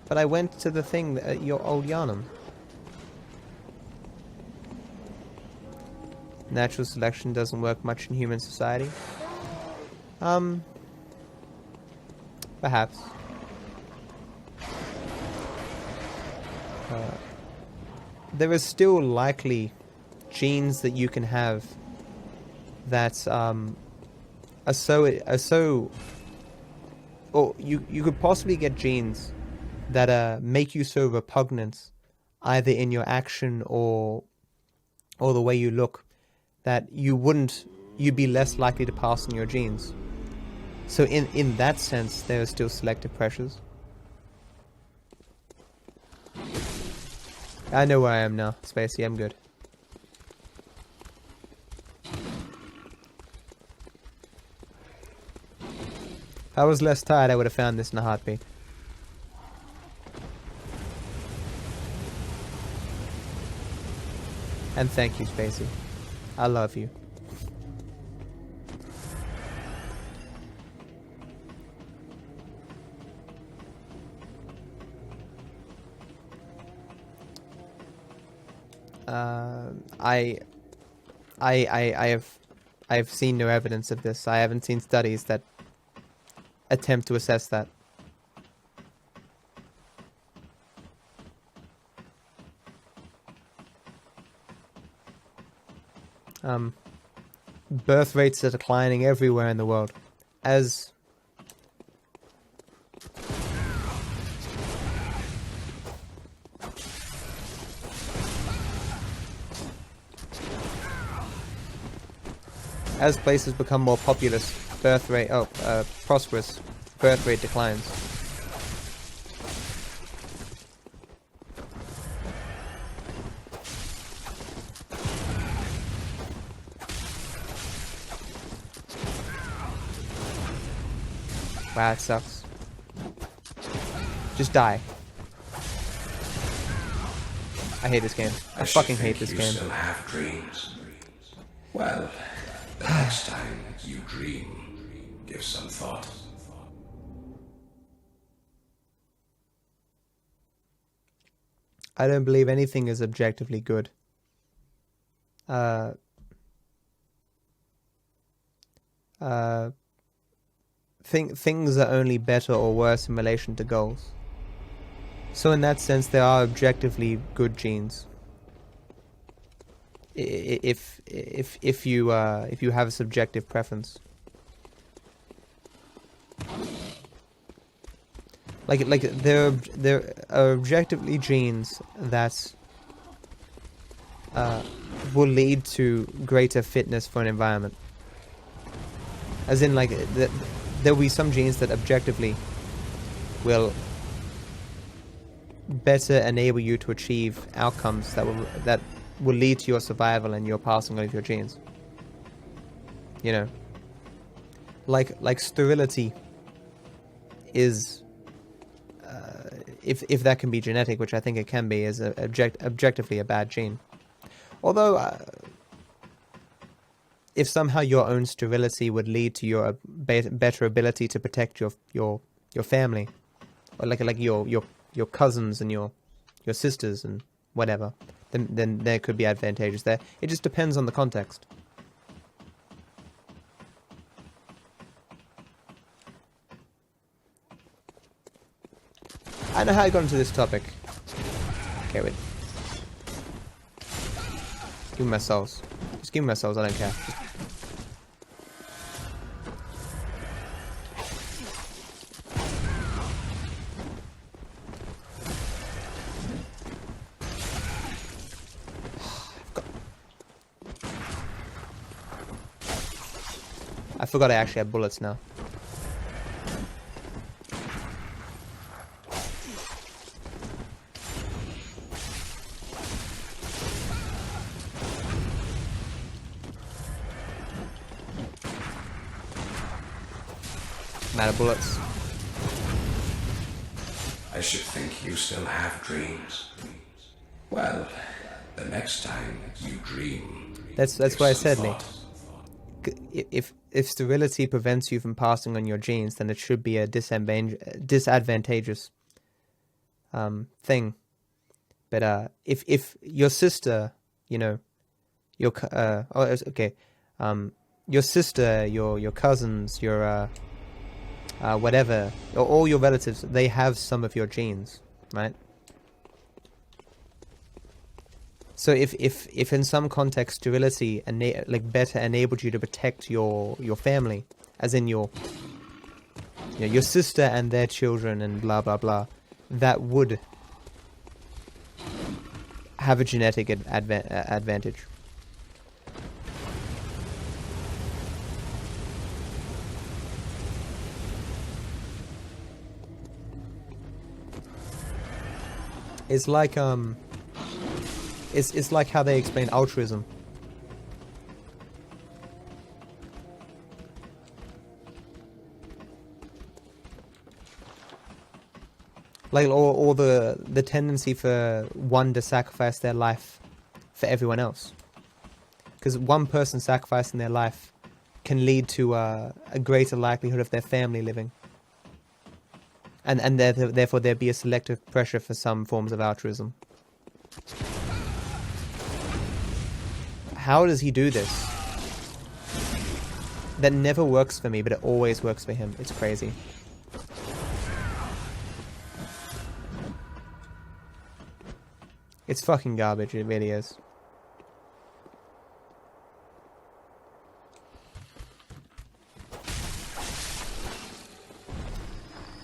But I went to the thing at your old Yharnam. Natural selection doesn't work much in human society. Perhaps. There are still likely genes that you can have that are so or you could possibly get genes that make you so repugnant, either in your action or the way you look, that you'd be less likely to pass on your genes. So in that sense, there are still selective pressures. I know where I am now, Spacey, I'm good. If I was less tired, I would have found this in a heartbeat. And thank you, Spacey. I love you. I've seen no evidence of this. I haven't seen studies that attempt to assess that. Birth rates are declining everywhere in the world. As places become more populous, prosperous, birth rate declines. Wow, it sucks. Just die. I hate this game. I fucking hate this game. You still have dreams. Well, the next time you dream, give some thought. I don't believe anything is objectively good. Things are only better or worse in relation to goals. So in that sense, there are objectively good genes. If you have a subjective preference. Like there are objectively genes that will lead to greater fitness for an environment. As in, like, there will be some genes that objectively will better enable you to achieve outcomes that will lead to your survival and your passing on of your genes. You know, like sterility is, if that can be genetic, which I think it can be, is objectively a bad gene. Although, if somehow your own sterility would lead to your better ability to protect your family, or like your cousins and your sisters and whatever, then there could be advantages there. It just depends on the context. I know how I got into this topic. Okay, wait. Give me my souls. Just give me my souls, I don't care. I forgot I actually have bullets now. I'm out of bullets. I should think you still have dreams. Well, the next time you dream... That's what I said, Lee. If sterility prevents you from passing on your genes, then it should be a disadvantageous thing. But if your sister, you know, your your sister, your cousins, your whatever, or all your relatives, they have some of your genes, right? So if in some context sterility better enabled you to protect your family, as in your sister and their children and blah blah blah, that would have a genetic advantage. It's like It's like how they explain altruism. Like, or the tendency for one to sacrifice their life for everyone else. Because one person sacrificing their life can lead to a greater likelihood of their family living. And therefore there'd be a selective pressure for some forms of altruism. How does he do this? That never works for me, but it always works for him. It's crazy. It's fucking garbage, it really is.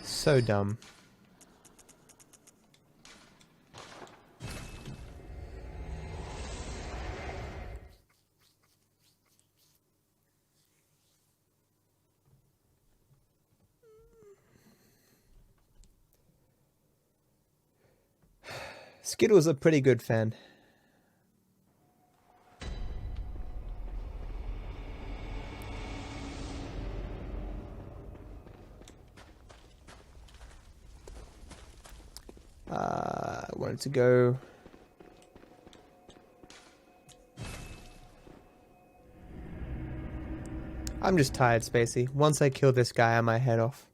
So dumb. Skittle's a pretty good fan. I wanted to go... I'm just tired, Spacey. Once I kill this guy, I might head off.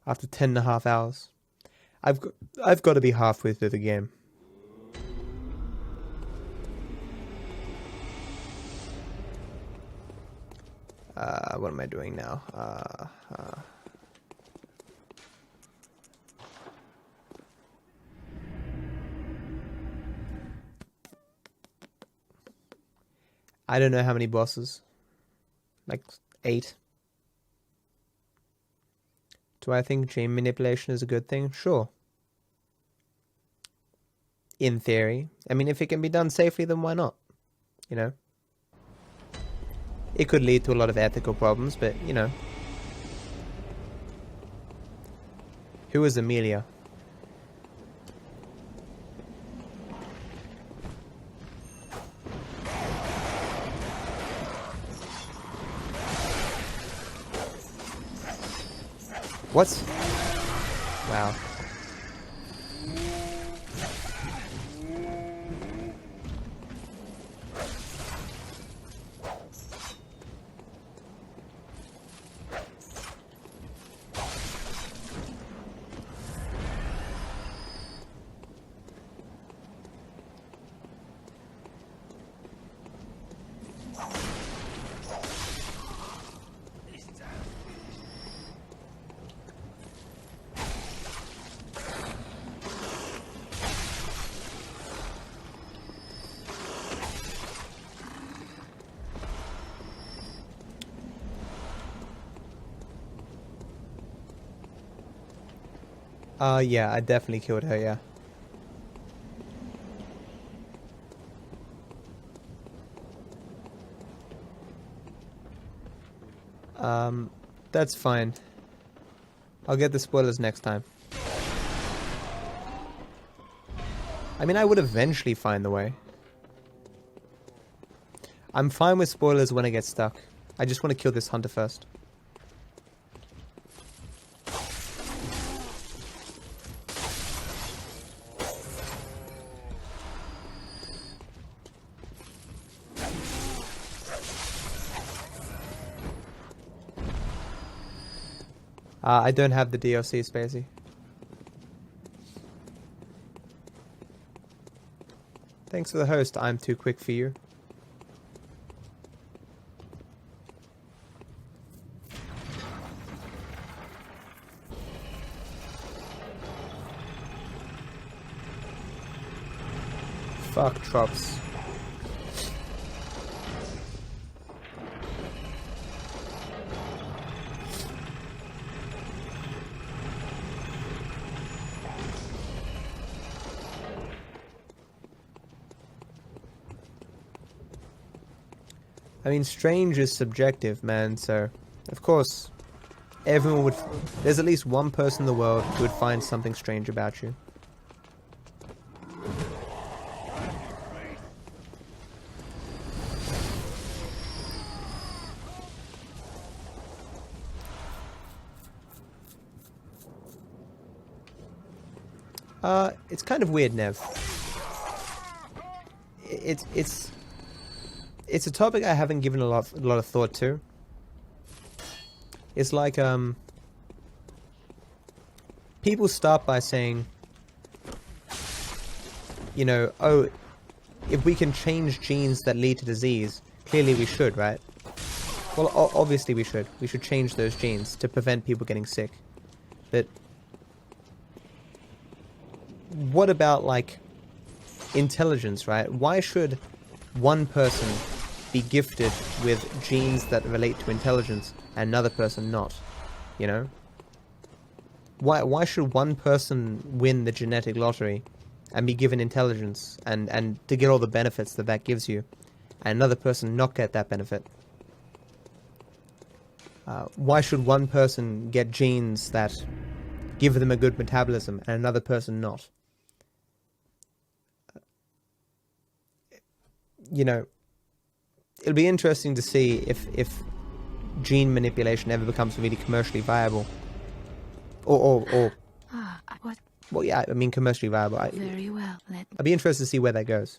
After 10.5 hours. I've got to be halfway through the game. What am I doing now? I don't know how many bosses. Like 8. Do I think gene manipulation is a good thing? Sure. In theory. I mean, if it can be done safely, then why not? You know? It could lead to a lot of ethical problems, but, you know. Who is Amelia? What? Wow. Yeah, I definitely killed her, yeah. That's fine. I'll get the spoilers next time. I mean, I would eventually find the way. I'm fine with spoilers when I get stuck. I just want to kill this hunter first. I don't have the DLC, Spacey. Thanks for the host, I'm too quick for you. Fuck Trops. I mean, strange is subjective, man, so, of course, everyone would... There's at least one person in the world who would find something strange about you. It's kind of weird, Nev. It's a topic I haven't given a lot of thought to. It's like, people start by saying, you know, oh, if we can change genes that lead to disease, clearly we should, right? Well, obviously we should. We should change those genes to prevent people getting sick. But what about, like, intelligence, right? Why should one person be gifted with genes that relate to intelligence and another person not? You know? Why should one person win the genetic lottery and be given intelligence and to get all the benefits that gives you, and another person not get that benefit? Why should one person get genes that give them a good metabolism and another person not? You know, it'll be interesting to see if gene manipulation ever becomes really commercially viable. Or What? well, yeah, I mean commercially viable. Very well. I'd be interested to see where that goes.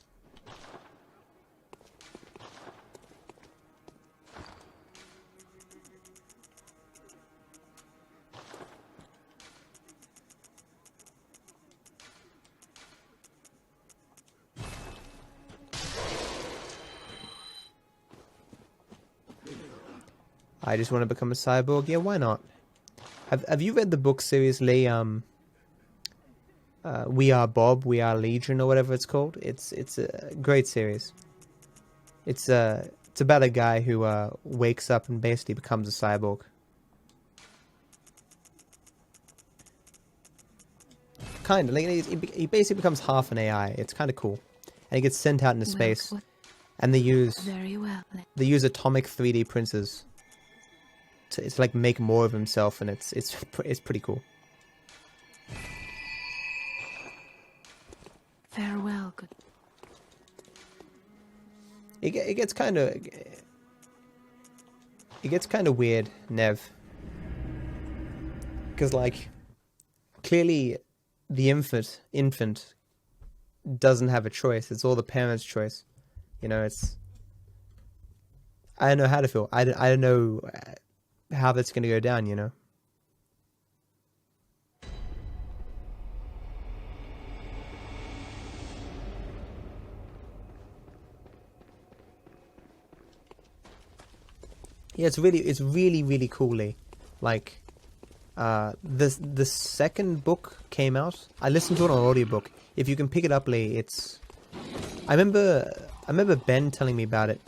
I just want to become a cyborg. Yeah, why not? Have you read the book series, Lee? We Are Bob, We Are Legion, or whatever it's called. It's a great series. It's about a guy who wakes up and basically becomes a cyborg. Kind of, like he basically becomes half an AI. It's kind of cool, and he gets sent out into space. And they use Very well. atomic 3D printers to like make more of himself, and it's pretty cool. Farewell, good. It gets kind of weird, Nev, because like clearly the infant doesn't have a choice. It's all the parents' choice. You know, I don't know how to feel. I don't know how that's going to go down, you know. Yeah, it's really coolly. Like, the second book came out. I listened to it on audiobook. If you can pick it up, Lee, it's... I remember Ben telling me about it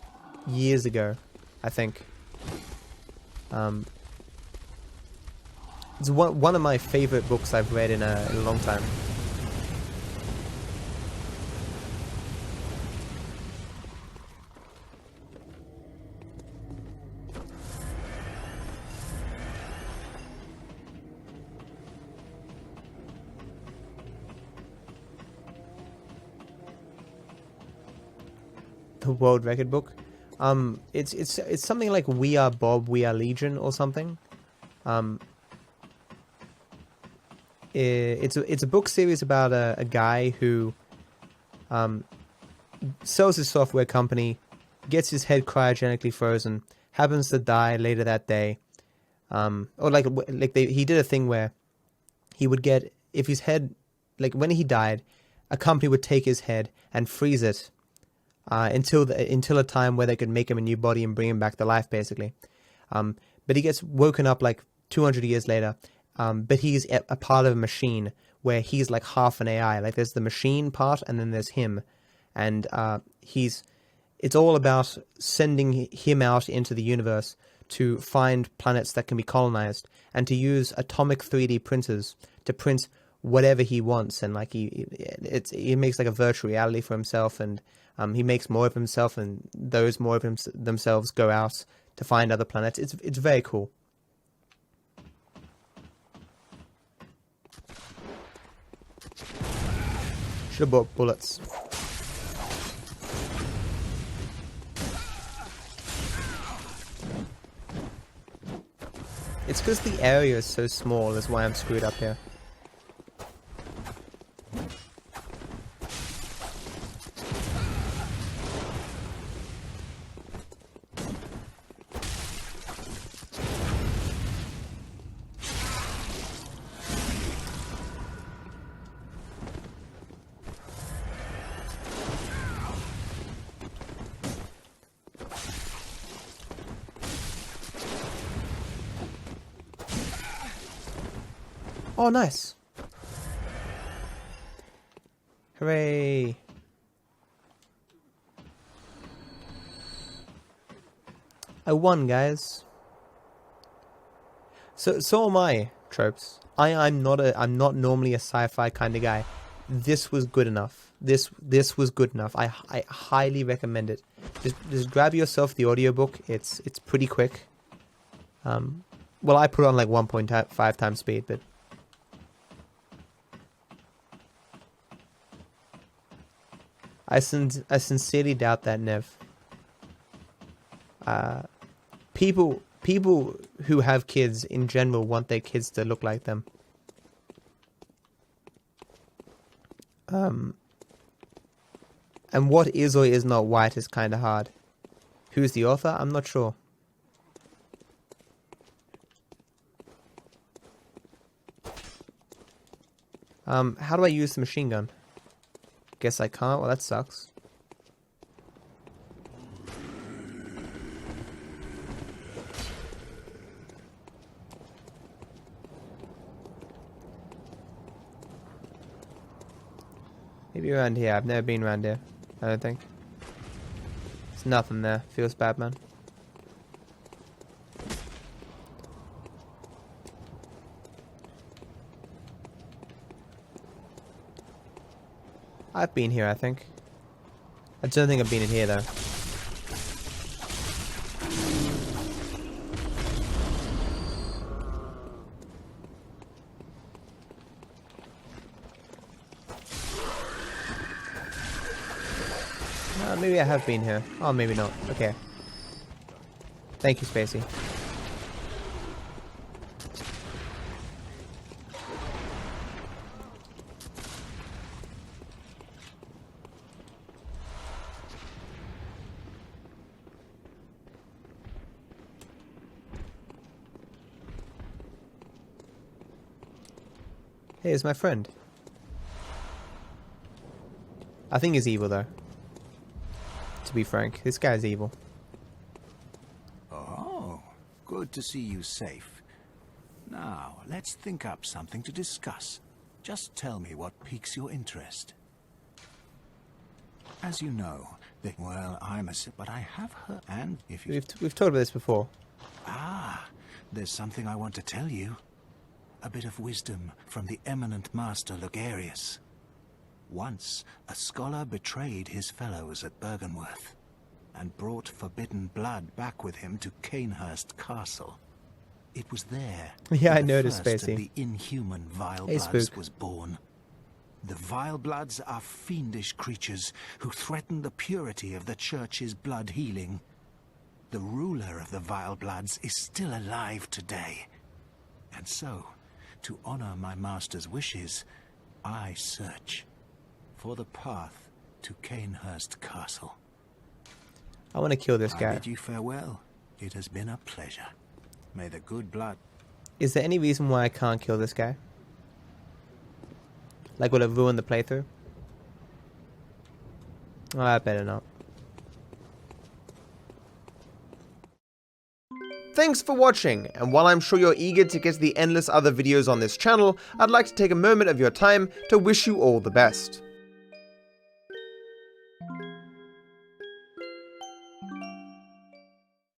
years ago, I think. It's one of my favorite books I've read in a long time. The world record book. It's something like We Are Bob, We Are Legion or something. It's a book series about a guy who sells his software company, gets his head cryogenically frozen, happens to die later that day. He did a thing where he would get, if his head, like when he died, a company would take his head and freeze it until a time where they could make him a new body and bring him back to life, basically. But he gets woken up like 200 years later. But he's a part of a machine where he's like half an AI. Like there's the machine part and then there's him. And it's all about sending him out into the universe to find planets that can be colonized and to use atomic 3D printers to print whatever he wants. And like he makes like a virtual reality for himself, and he makes more of himself, and those more of themselves go out to find other planets. It's very cool. Should have bought bullets. It's because the area is so small, is why I'm screwed up here. Oh, nice. Hooray. I won, guys. So am I, Tropes. I'm not normally a sci-fi kind of guy. This was good enough. This was good enough. I highly recommend it. Just grab yourself the audiobook. It's pretty quick. Well, I put it on like 1.5 times speed, but I sincerely doubt that, Nev. People who have kids in general want their kids to look like them. And what is or is not white is kind of hard. Who's the author? I'm not sure. How do I use the machine gun? Guess I can't. Well, that sucks. Maybe around here. I've never been around here, I don't think. There's nothing there. Feels bad, man. I've been here, I think. I don't think I've been in here, though. maybe I have been here. Oh, maybe not. Okay. Thank you, Spacey. Hey, it's my friend. I think he's evil, though. To be frank, this guy's evil. Oh, good to see you safe. Now, let's think up something to discuss. Just tell me what piques your interest. As you know, well, but I have heard, and if you... We've talked about this before. Ah, there's something I want to tell you. A bit of wisdom from the eminent master Logarius. Once, a scholar betrayed his fellows at Bergenworth, and brought forbidden blood back with him to Cainhurst Castle. It was there Yeah, I that noticed, the first Spacey. of the inhuman Vile Hey, Bloods Spook. was born. The Vile Bloods are fiendish creatures who threaten the purity of the Church's blood healing. The ruler of the Vile Bloods is still alive today. And so, to honor my master's wishes, I search for the path to Cainhurst Castle. I want to kill this I guy. bid you farewell. It has been a pleasure. May the good blood... Is there any reason why I can't kill this guy? Like, would it ruin the playthrough? Oh, I better not. Thanks for watching, and while I'm sure you're eager to get to the endless other videos on this channel, I'd like to take a moment of your time to wish you all the best.